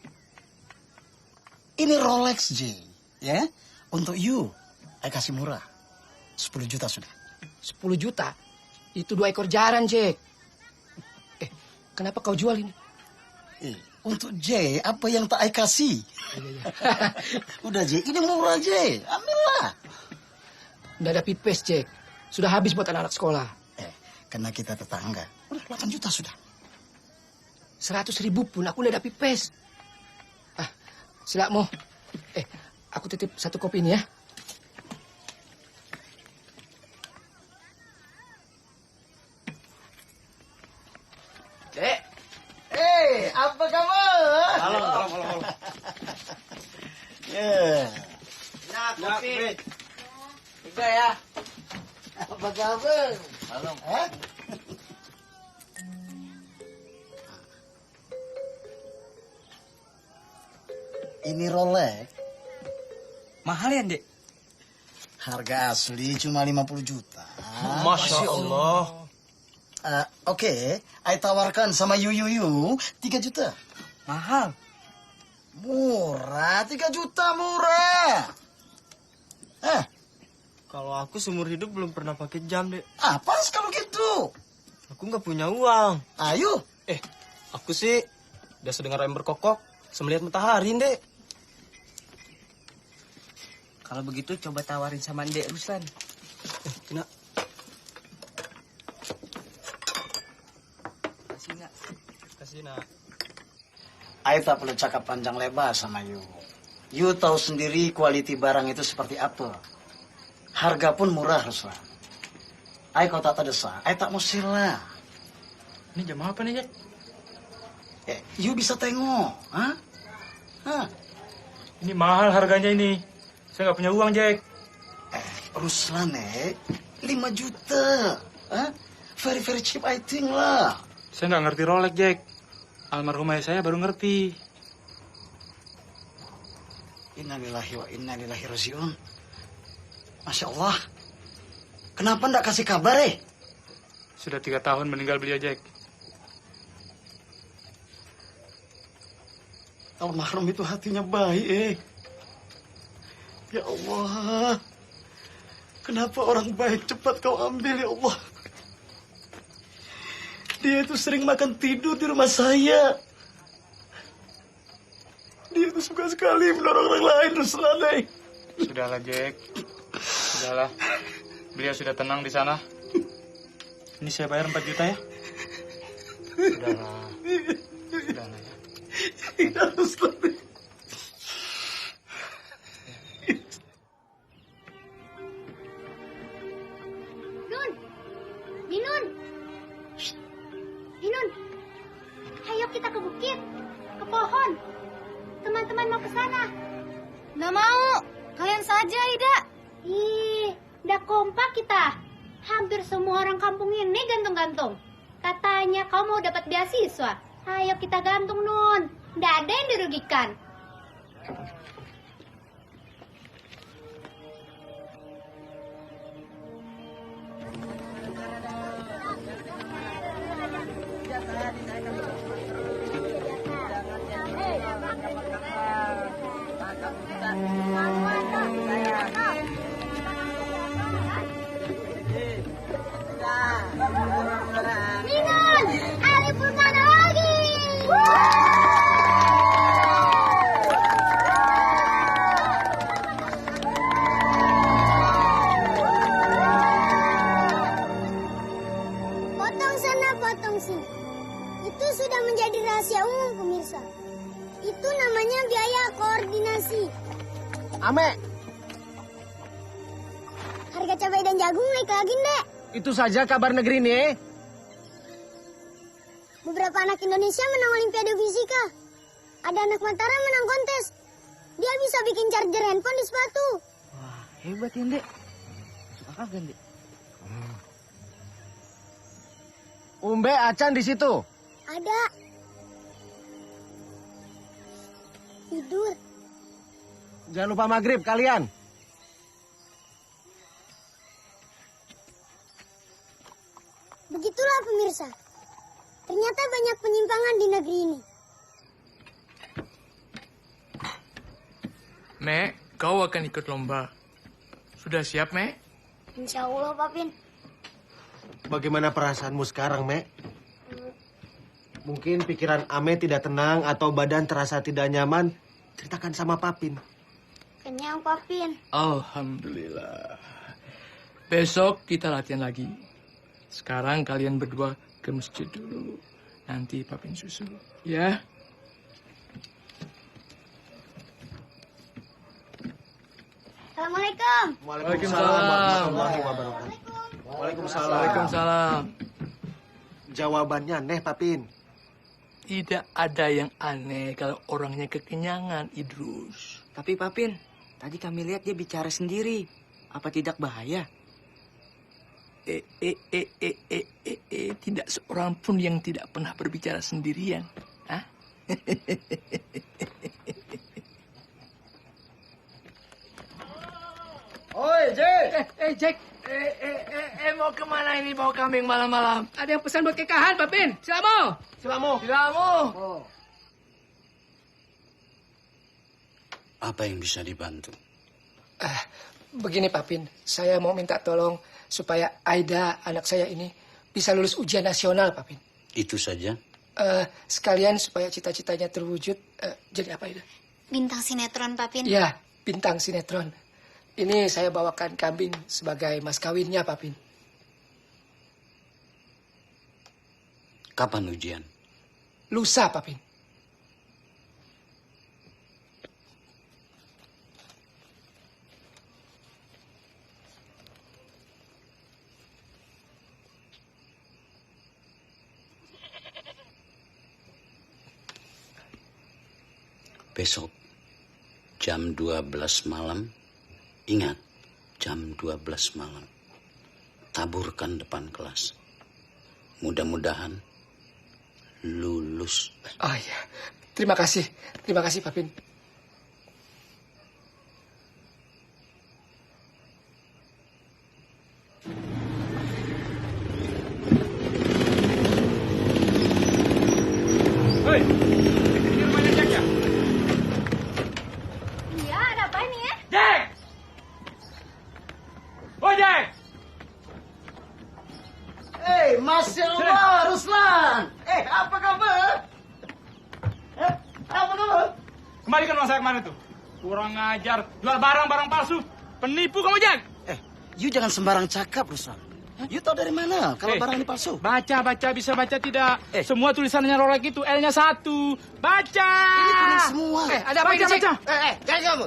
Ini Rolex, Jay. Ya, untuk you. Saya kasih murah. 10 juta sudah. 10 juta? Itu 2 ekor jaran, Jack. Kenapa kau jual ini? Untuk Jay, apa yang tak saya kasih? Udah, Jay. Ini murah, Jay. Ambillah. Nggak ada pipes, Jack. Sudah habis buat anak-anak sekolah. Karena kita tetangga. Udah 8 juta sudah. 100.000 pun aku nggak ada pipes. Silakmu. Aku titip 1 kopi ini ya. Dek. Apa kabar? Halo. Ya. Nah, kopi. Periksa ya. Apa kabar? Halo. Ini Rolex. Mahal ya, Dek? Harga asli cuma 50 juta. Masya Allah. Oke, I tawarkan sama you 3 juta. Mahal. Murah, 3 juta murah. Kalau aku seumur hidup belum pernah pakai jam, Dek. Apa kalau gitu? Aku nggak punya uang. Ayo. Aku sih udah sedengar ayam berkokok, semelihat matahari, Dek. Kalau begitu coba tawarin sama Dek Ruslan. Kena. Kasih, Nak. Kasih, Nak. I tak perlu cakap panjang lebar sama you. You tahu sendiri quality barang itu seperti apa. Harga pun murah, Ruslan. I kau tak terdesak, I tak mau sila. Ini jam apa nih, Jack? You bisa tengok, Ini mahal harganya ini. Saya nggak punya uang, Jack. Ruslan, 5 juta. Very, very cheap, I think lah. Saya nggak ngerti Rolex, Jack. Almarhum ayah saya baru ngerti. Innalillahi wa inna ilaihi rajiun. Masya Allah. Kenapa ndak kasih kabar, Sudah 3 tahun meninggal beliau, Jack. Almarhum itu hatinya baik, Ya Allah. Kenapa orang baik cepat kau ambil, ya Allah. Dia itu sering makan tidur di rumah saya. Dia itu suka sekali menolong orang lain, Ruslan. Sudahlah, Jack. Sudahlah. Beliau sudah tenang di sana. Ini saya bayar 4 juta ya. Sudahlah. Sudahlah ya. Tidak, Ruslan. Nun! Minun! Minun! Ayo kita ke bukit. Ke pohon. Teman-teman mau ke sana. Nggak mau. Kalian saja, Ida. Ih, udah kompak kita. Hampir semua orang kampung ini gantung-gantung. Katanya kau mau dapat beasiswa. Ayo kita gantung, Nun. Nggak ada yang dirugikan. Minun! Ali Purmana lagi! Potong sana, potong sini. Itu sudah menjadi rahasia umum, pemirsa. Itu namanya biaya koordinasi. Ame, Harga cabai dan jagung naik lagi, Ndek. itu saja kabar negeri ini. Beberapa anak Indonesia menang Olimpiade Fisika. Ada anak Mataram menang kontes. Dia bisa bikin charger handphone di sepatu. Hebat ya, Dek. Suka kagak, Dek? Umbe Acan di situ. Ada. Tidur. Jangan lupa maghrib kalian. Begitulah pemirsa. Ternyata banyak penyimpangan di negeri ini. Mek, kau akan ikut lomba. Sudah siap, Mek? Insya Allah, Papin. Bagaimana perasaanmu sekarang, Mek? Mungkin pikiran Ame tidak tenang atau badan terasa tidak nyaman. Ceritakan sama Papin. Kenyang, Papin. Alhamdulillah. Besok kita latihan lagi. Sekarang kalian berdua ke masjid dulu. Nanti Papin susul, ya? Assalamualaikum. Waalaikumsalam warahmatullahi wabarakatuh. Waalaikumsalam. Waalaikumsalam. Jawabannya aneh, Papin. Tidak ada yang aneh kalau orangnya kekenyangan, Idrus. Tapi Papin, tadi kami lihat dia bicara sendiri. Apa tidak bahaya? Tidak seorang pun yang tidak pernah berbicara sendirian. Hah? Oi, Jack! Jack! Mau kemana ini bawa kambing malam-malam? Ada yang pesan buat kekahan, Papin. Silamo! Silamo! Apa yang bisa dibantu? Begini, Papin. Saya mau minta tolong supaya Aida, anak saya ini, bisa lulus ujian nasional, Papin. Itu saja? Sekalian supaya cita-citanya terwujud. Jadi apa, Aida? Bintang sinetron, Papin. Ya, bintang sinetron. Ini saya bawakan kambing sebagai mas kawinnya, Papin. Kapan ujian? Lusa, Papin. Besok jam 12 malam, ingat jam 12 malam, taburkan depan kelas. Mudah-mudahan lulus. Oh iya, terima kasih Papin. Hei, ini rumahnya Jack ya? Iya, ada apa ini ya? Jack! Oh, Jack! Masya Allah, Ruslan. Apa kabar? Apa kabar? Kembalikan uang saya kemarin tuh. Kurang ajar, jual barang-barang palsu. Penipu kamu, Jack! You jangan sembarang cakap, Ruslan. You tahu dari mana kalau barang ini palsu? Baca, bisa baca tidak? Semua tulisannya Rolex itu L-nya 1. Baca! Ini kuning semua. Ada apa ini, Cik? Baca. Jangan kamu.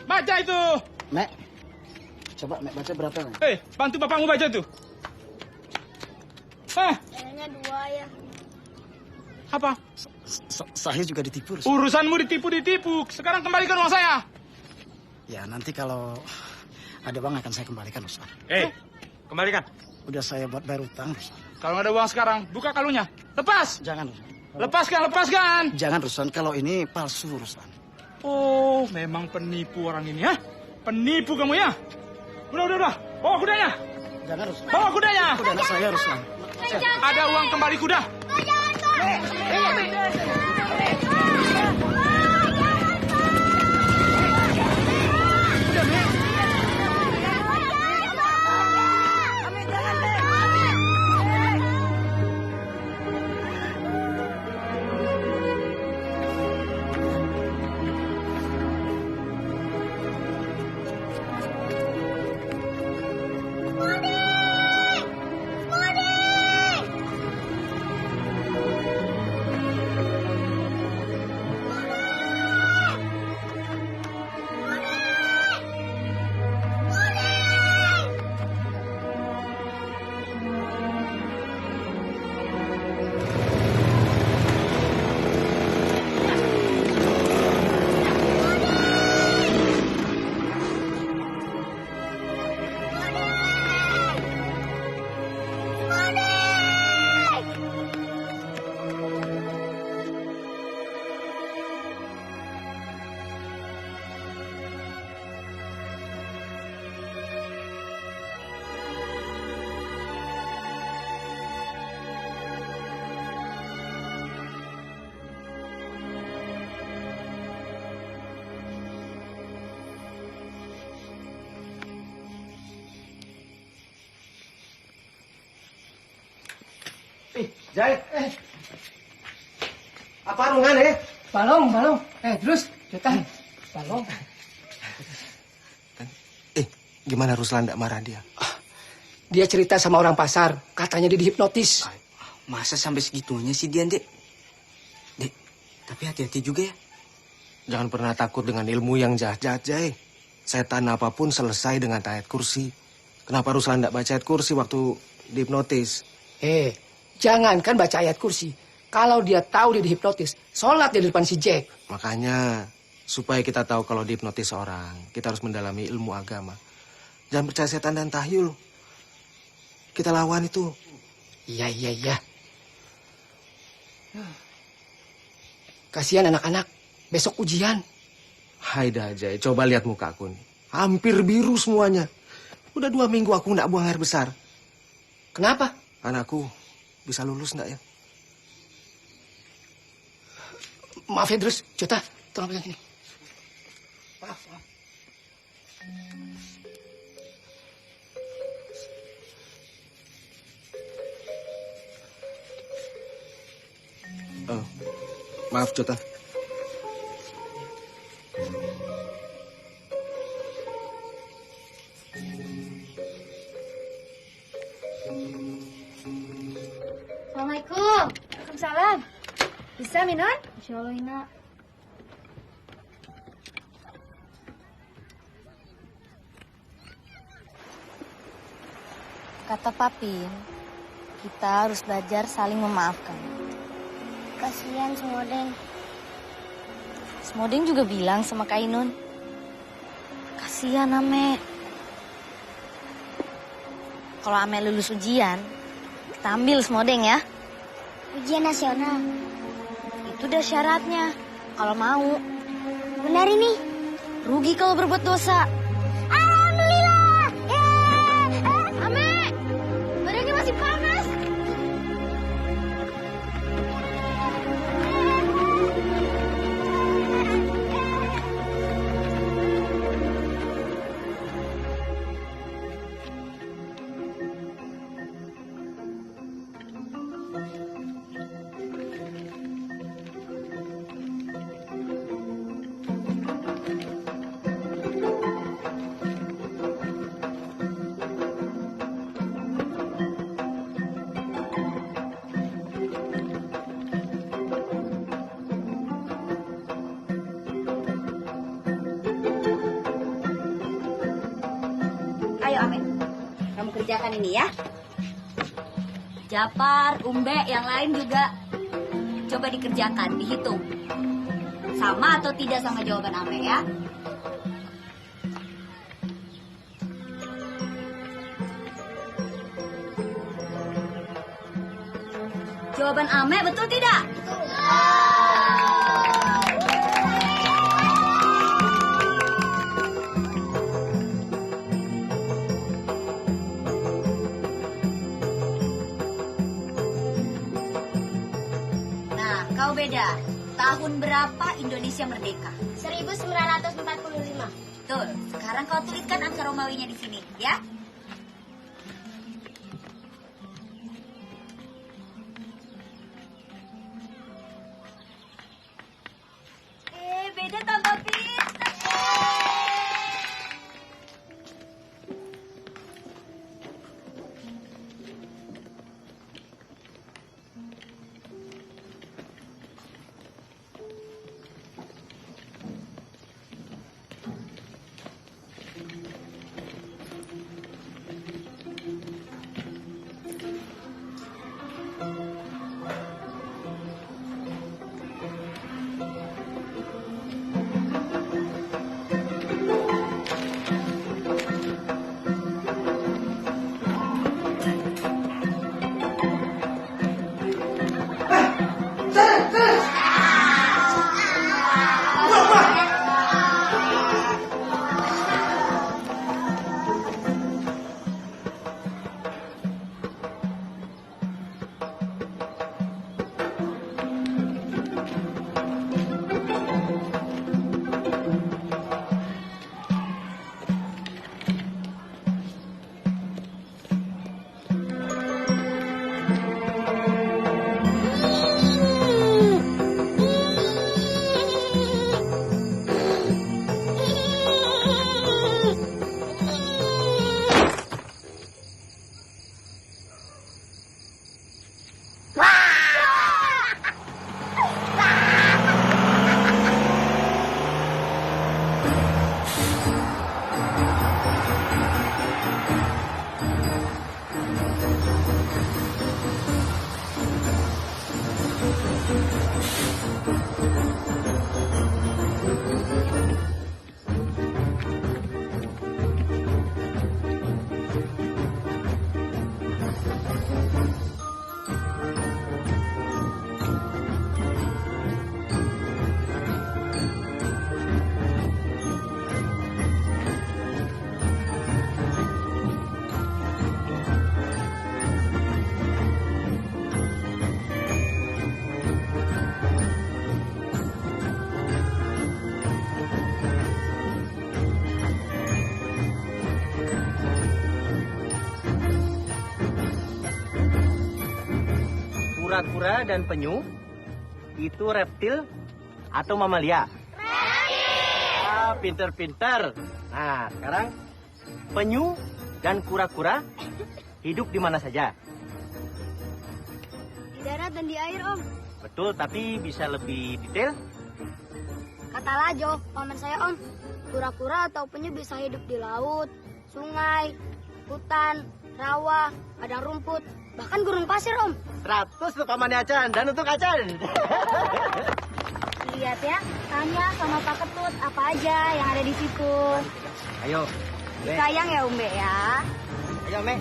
Baca itu. Mek, coba Mek baca berapa? Bantu bapakmu baca tuh. Kayaknya 2 ya. Apa? Saya juga ditipu, Ruslan. Urusanmu ditipu. Sekarang kembalikan uang saya. Ya, nanti kalau ada uang akan saya kembalikan, Ruslan. Kembalikan. Udah saya buat bayar utang, Ruslan. Kalau nggak ada uang sekarang, buka kalungnya. Lepas. Jangan, Ruslan. Lepaskan. Jangan, Ruslan. Kalau ini palsu, Ruslan. Oh, memang penipu orang ini, ya? Penipu kamu, ya? Udah. Bawa kudanya. Jangan, Ruslan. Bawa kudanya. Kuda anak saya, Ruslan. Ada uang kembali kuda. Jai. Apa rungan Balong. Terus jutaan. Balong. Gimana Ruslan ndak marah dia? Dia cerita sama orang pasar, katanya dia dihipnotis. Masa sampai segitunya sih dia, Dek? Dek, tapi hati-hati juga ya. Jangan pernah takut dengan ilmu yang jahat-jahat, Jai. Setan apapun selesai dengan ayat kursi. Kenapa Ruslan ndak baca ayat kursi waktu dihipnotis? Jangankan baca ayat kursi. Kalau dia tahu dia dihipnotis, sholat dia di depan si Jack. Makanya Supaya kita tahu kalau dihipnotis orang, kita harus mendalami ilmu agama. Jangan percaya setan dan tahyul. Kita lawan itu. Iya. Kasihan anak-anak, besok ujian. Haida aja, coba lihat mukaku nih. Hampir biru semuanya. Udah 2 minggu aku nggak buang air besar. Kenapa? Anakku bisa lulus nggak ya? Maaf ya, Drus. Jota, tolong pegang ini. Maaf. Oh, maaf, Jota. Assalamualaikum. Waalaikumsalam. Bisa, Minon? Insya Allah, Ina. Kata Papin, kita harus belajar saling memaafkan. Kasihan Smodeng. Smodeng juga bilang sama Kak Inun. Kasihan Ame. Kalau Ame lulus ujian, kita ambil Smodeng ya. Ujian nasional. Itu udah syaratnya. Kalau mau. Benar ini. Rugi kalau berbuat dosa. Alhamdulillah. Ame, badannya masih panas. Ayo Ame, kamu kerjakan ini ya. Japar, Umbe, yang lain juga. Coba dikerjakan, dihitung. Sama atau tidak sama jawaban Ame ya. Jawaban Ame betul tidak? Nah, kau beda. Tahun berapa Indonesia merdeka? 1945. Betul. Sekarang kau tuliskan angka Romawinya di sini, ya. Beda tambah pintar. kura-kura dan penyu itu reptil atau mamalia? Reptil. Ah, pinter-pinter. Nah, sekarang penyu dan kura-kura hidup di mana saja? Di darat dan di air, Om. Betul, tapi bisa lebih detail? Kata Lajo, paman saya, Om. Kura-kura atau penyu bisa hidup di laut, sungai, hutan, rawa, padang rumput, bahkan gurun pasir, Om. 100 untuk pamannya Acan dan untuk Acan. Lihat ya, tanya sama Pak Ketut apa aja yang ada di situ. Ayo, Mbe. Sayang ya, Umbe ya. Ayo, Mbe.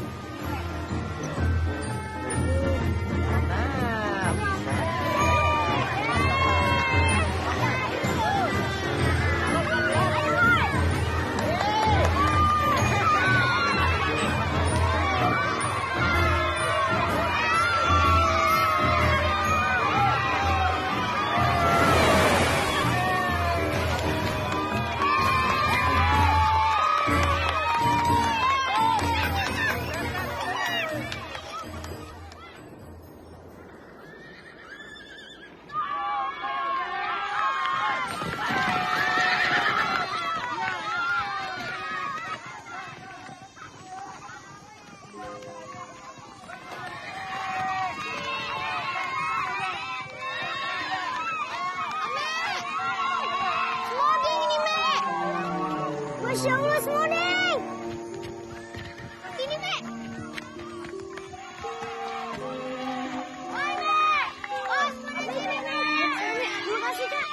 Masya Allah, Semodeng. Sini, Mek. Oi, Mek. Oh, Semodeng, Mek. Terima kasih, Kak.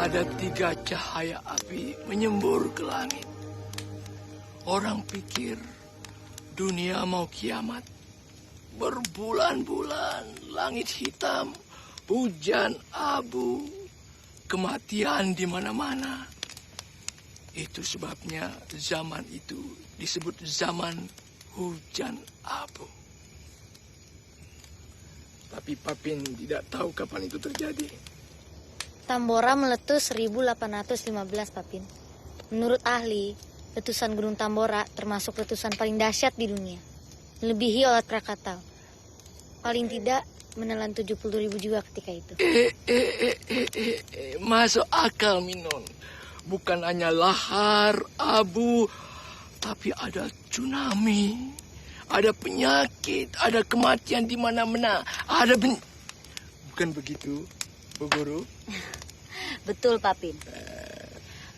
Ada 3 cahaya api menyembur ke langit. Orang pikir dunia mau kiamat. Berbulan-bulan langit hitam, hujan abu, kematian di mana-mana. Itu sebabnya zaman itu disebut zaman hujan abu. Tapi Papin tidak tahu kapan itu terjadi. Tambora meletus 1815, Papin. Menurut ahli, letusan Gunung Tambora termasuk letusan paling dahsyat di dunia. Melebihi Olat Krakatau. Paling tidak menelan 70.000 jiwa ketika itu. Masuk akal, Minun. Bukan hanya lahar, abu, tapi ada tsunami, ada penyakit, ada kematian di mana-mana, ada bukan begitu, Bu Guru? Betul, Papin.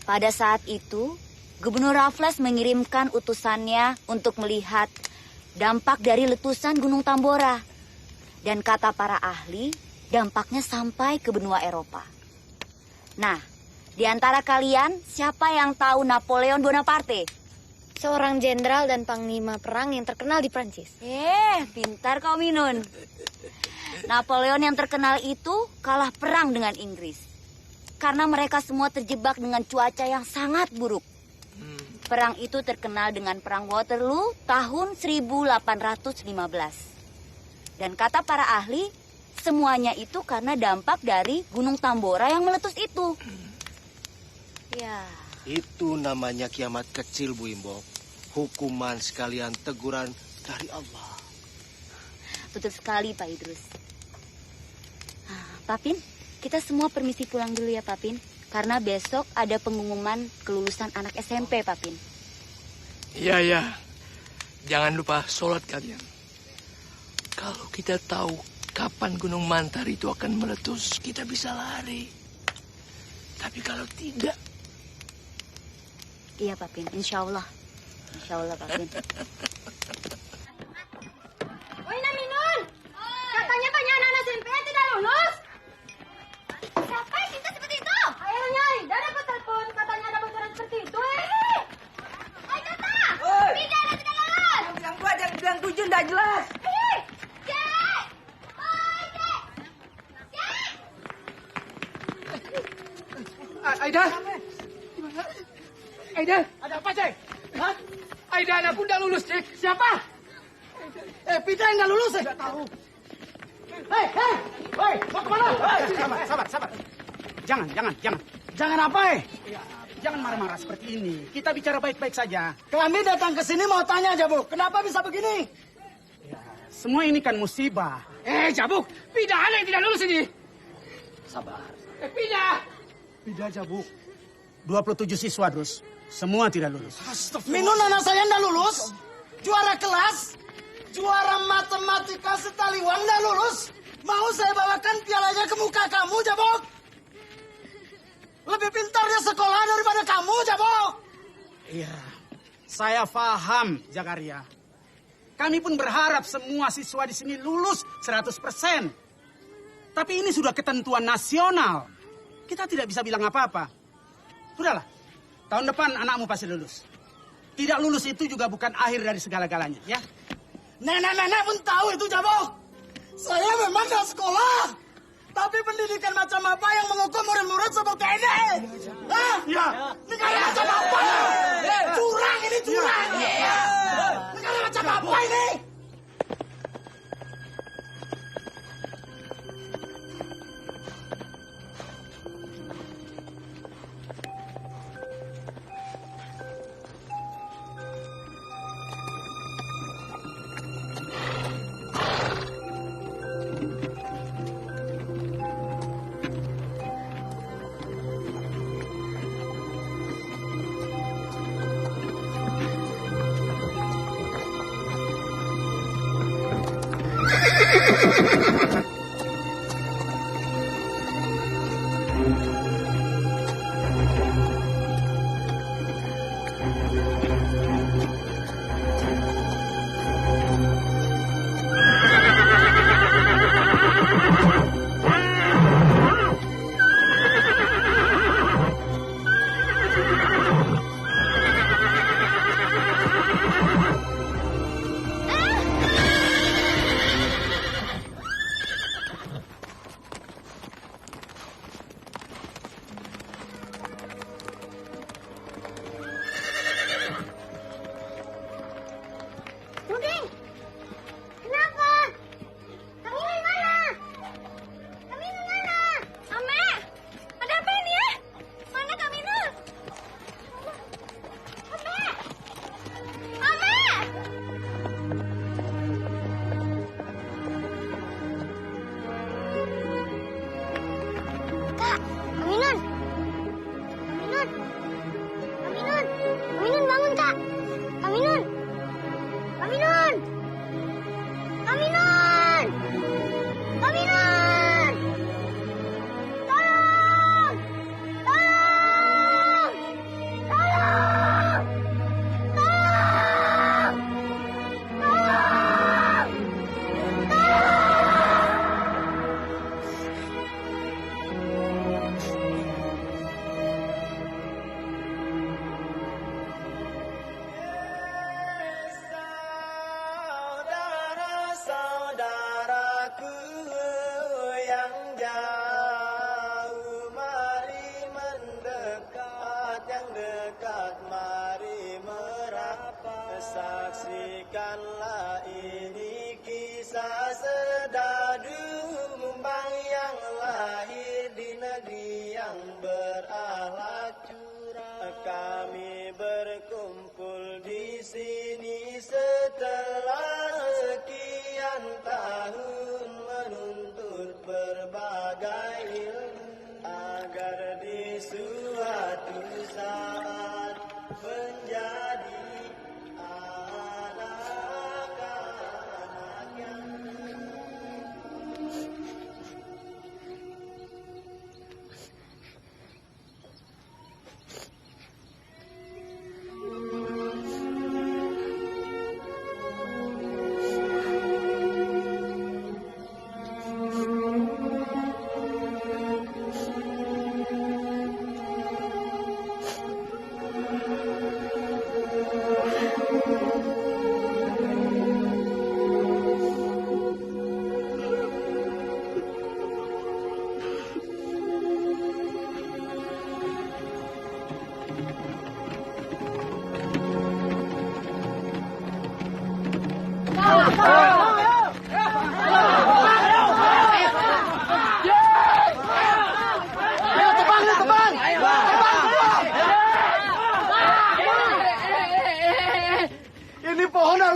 Pada saat itu, Gubernur Raffles mengirimkan utusannya untuk melihat dampak dari letusan Gunung Tambora. Dan kata para ahli, dampaknya sampai ke benua Eropa. Nah, di antara kalian, siapa yang tahu Napoleon Bonaparte? Seorang jenderal dan panglima perang yang terkenal di Prancis. Pintar kau, Minun. Napoleon yang terkenal itu kalah perang dengan Inggris. Karena mereka semua terjebak dengan cuaca yang sangat buruk. Perang itu terkenal dengan Perang Waterloo tahun 1815. Dan kata para ahli, semuanya itu karena dampak dari Gunung Tambora yang meletus itu. Ya. Itu namanya kiamat kecil, Bu Imbo. Hukuman sekalian teguran dari Allah. Betul sekali, Pak Idrus. Papin, kita semua permisi pulang dulu ya, Papin. Karena besok ada pengumuman kelulusan anak SMP, Papin. Iya. Jangan lupa sholat kalian. Kalau kita tahu kapan Gunung Mantar itu akan meletus, kita bisa lari. Tapi kalau tidak... Iya, Papin. Insya Allah. Insya Allah, Papin. Woi, Minun. Katanya banyak anak SMP yang tidak lulus. Siapa yang cinta seperti itu? Ayo, Nyai. Dan dapat telepon. Katanya ada bocoran seperti itu. Ayo, Kata. Tidak ada tidak lulus. Yang bilang 2 dan bilang 7 tidak jelas. Aida. Ada apa, Cek? Hah? Aida anakku udah lulus, Cek. Siapa? Pita yang nggak lulus, Nggak tahu. Hei, mau kemana? Sabar. Jangan apa, Jangan marah-marah seperti ini. Kita bicara baik-baik saja. Kami datang ke sini mau tanya, Jabuk. Kenapa bisa begini? Semua ini kan musibah. Jabuk, Pida yang tidak lulus ini. Sabar. Pida. Pida, Jabuk. 27 siswa, Drus. Semua tidak lulus. Minun anak saya tidak lulus. Juara kelas. Juara matematika setaliwan tidak lulus. Mau saya bawakan pialanya ke muka kamu, Jabuk? Lebih pintar dia sekolah daripada kamu, Jabuk. Iya, saya paham, Jakaria. Kami pun berharap semua siswa di sini lulus 100%. Tapi ini sudah ketentuan nasional. Kita tidak bisa bilang apa-apa. Sudahlah, tahun depan anakmu pasti lulus. Tidak lulus itu juga bukan akhir dari segala-galanya, ya. Nenek-nenek pun tahu itu, Jabuk. Saya memang gak sekolah. Tapi pendidikan macam apa yang mengukur murid-murid seperti ini? Hah? Ya. Negara macam apa? Curang ini, curang. Negara macam apa ini? Saksikanlah ini kisah sedadu Mumbang yang lahir di negeri yang berakhlak curang. Kami berkumpul di sini setelah sekian tahun menuntut berbagai ilmu agar di suatu saat menjadi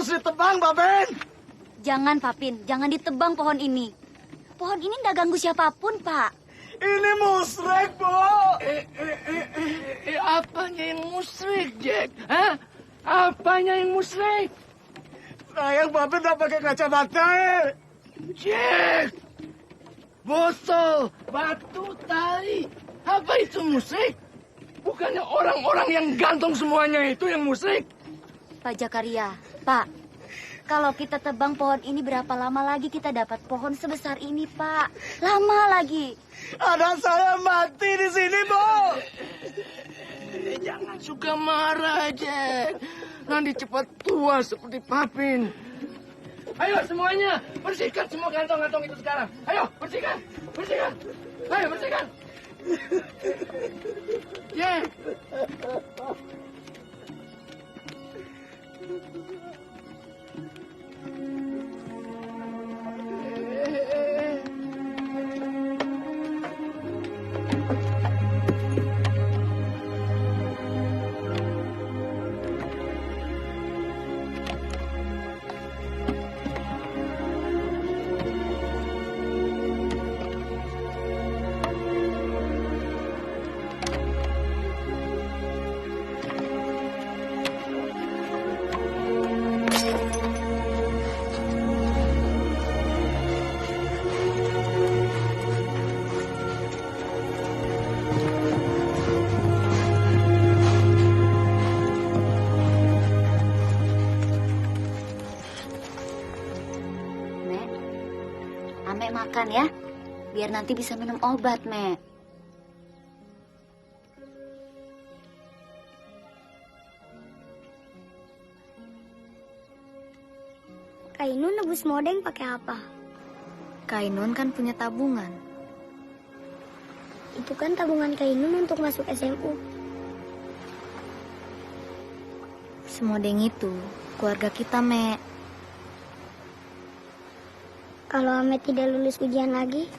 harus ditebang, Babin. Jangan, Papin. Jangan ditebang pohon ini. Pohon ini nggak ganggu siapapun, Pak. Ini musrik, Bu. Apanya yang musrik, Jack? Hah? Apanya yang musrik? Sayang, Babin udah pakai kacamata. Jack! Botol, batu, tali. Apa itu musrik? Bukannya orang-orang yang gantung semuanya itu yang musrik? Pak Jakaria, Pak. Kalau kita tebang pohon ini berapa lama lagi kita dapat pohon sebesar ini, Pak? Lama lagi. Anak saya mati di sini, Bu. Jangan suka marah, Jack. Nanti cepat tua seperti Papin. Ayo semuanya, bersihkan semua kantong-kantong itu sekarang. Ayo, bersihkan, bersihkan. Ayo, bersihkan. Jack. Ame makan ya, biar nanti bisa minum obat, Mek. Kainun nebus modeng pakai apa? Kainun kan punya tabungan. Itu kan tabungan Kainun untuk masuk SMU. Semodeng itu keluarga kita, Mek. Kalau Ame tidak lulus ujian lagi?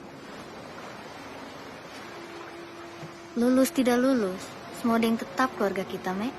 Lulus tidak lulus, Semodeng tetap keluarga kita, Mek.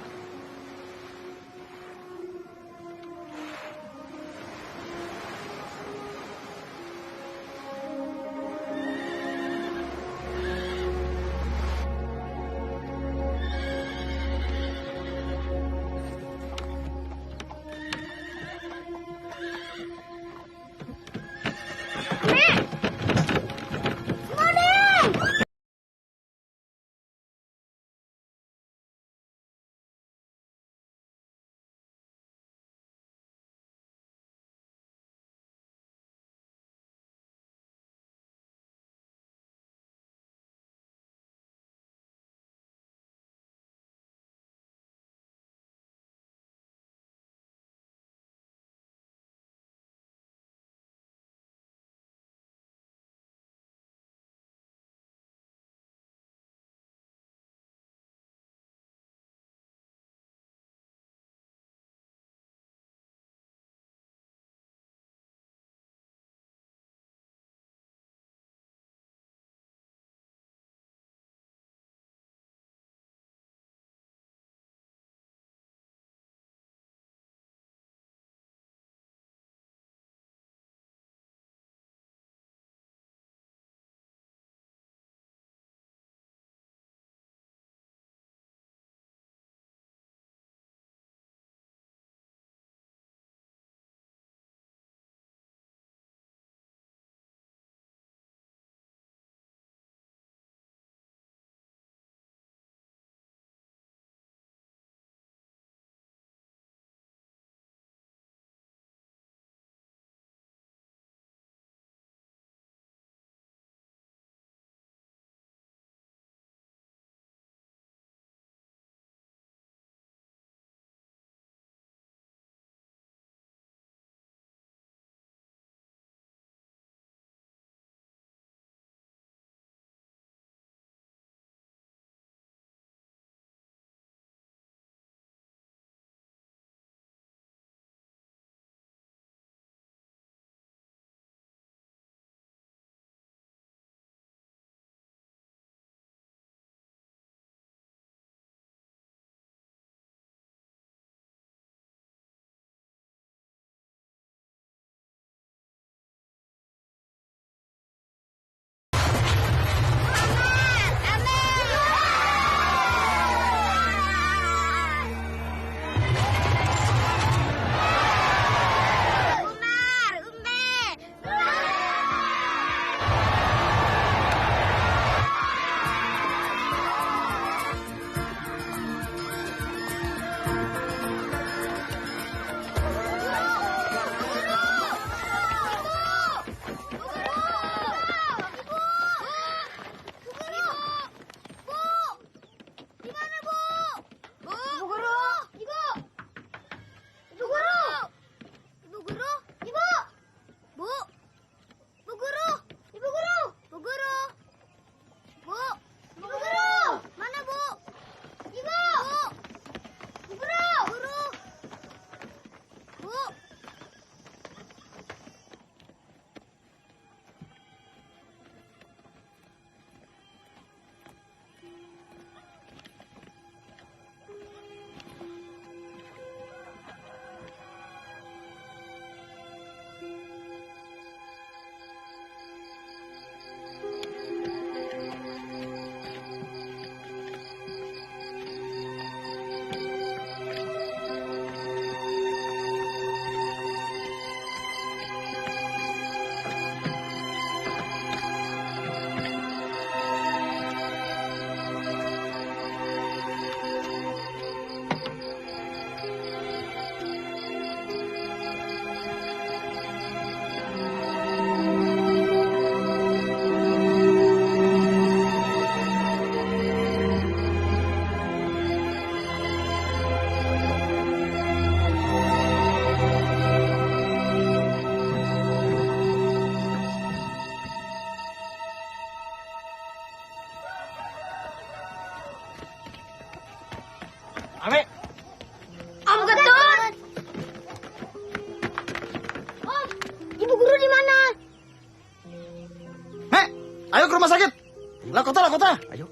Lakota. Ayo.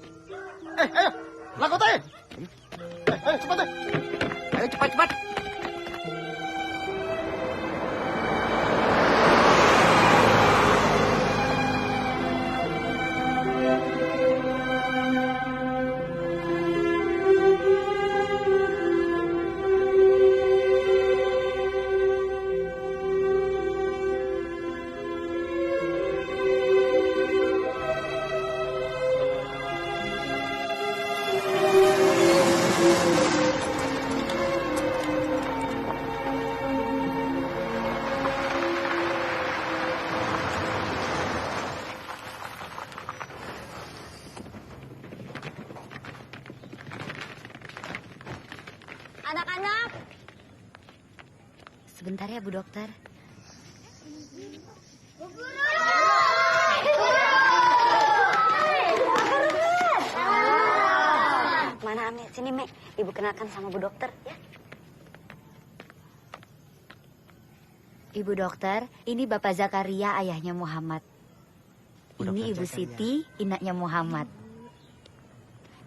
Ayo. Lakota. Ayo, cepat deh. Ayo cepat. Anak-anak. Sebentar ya, Bu Dokter. Mana Ame? Sini, Mek. Ibu kenalkan sama Bu Dokter, ya. Ibu Dokter, ini Bapak Zakaria, ayahnya Muhammad. Ini Ibu Siti, inaknya Muhammad.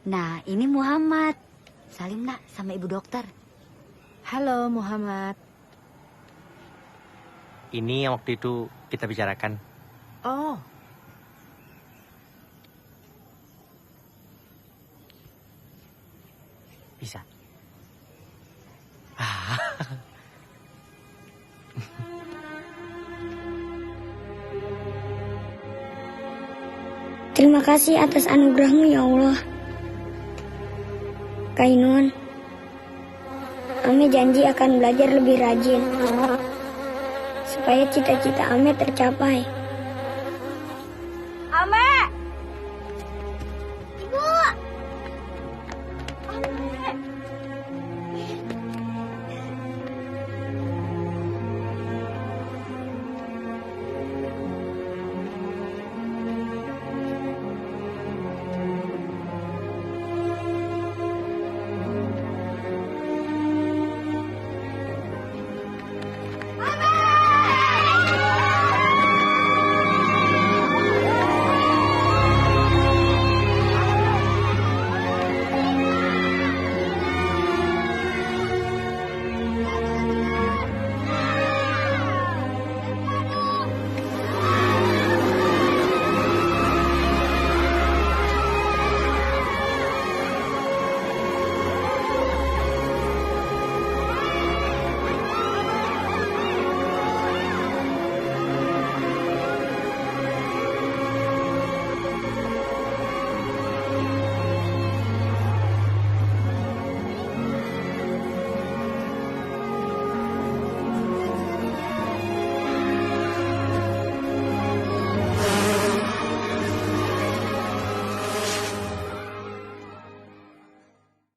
Nah, ini Muhammad. Salim, Nak, sama Ibu Dokter. Halo, Muhammad. Ini yang waktu itu kita bicarakan. Oh. Bisa. Terima kasih atas anugerahmu ya Allah. Kainuan, Ame janji akan belajar lebih rajin supaya cita-cita Ame tercapai.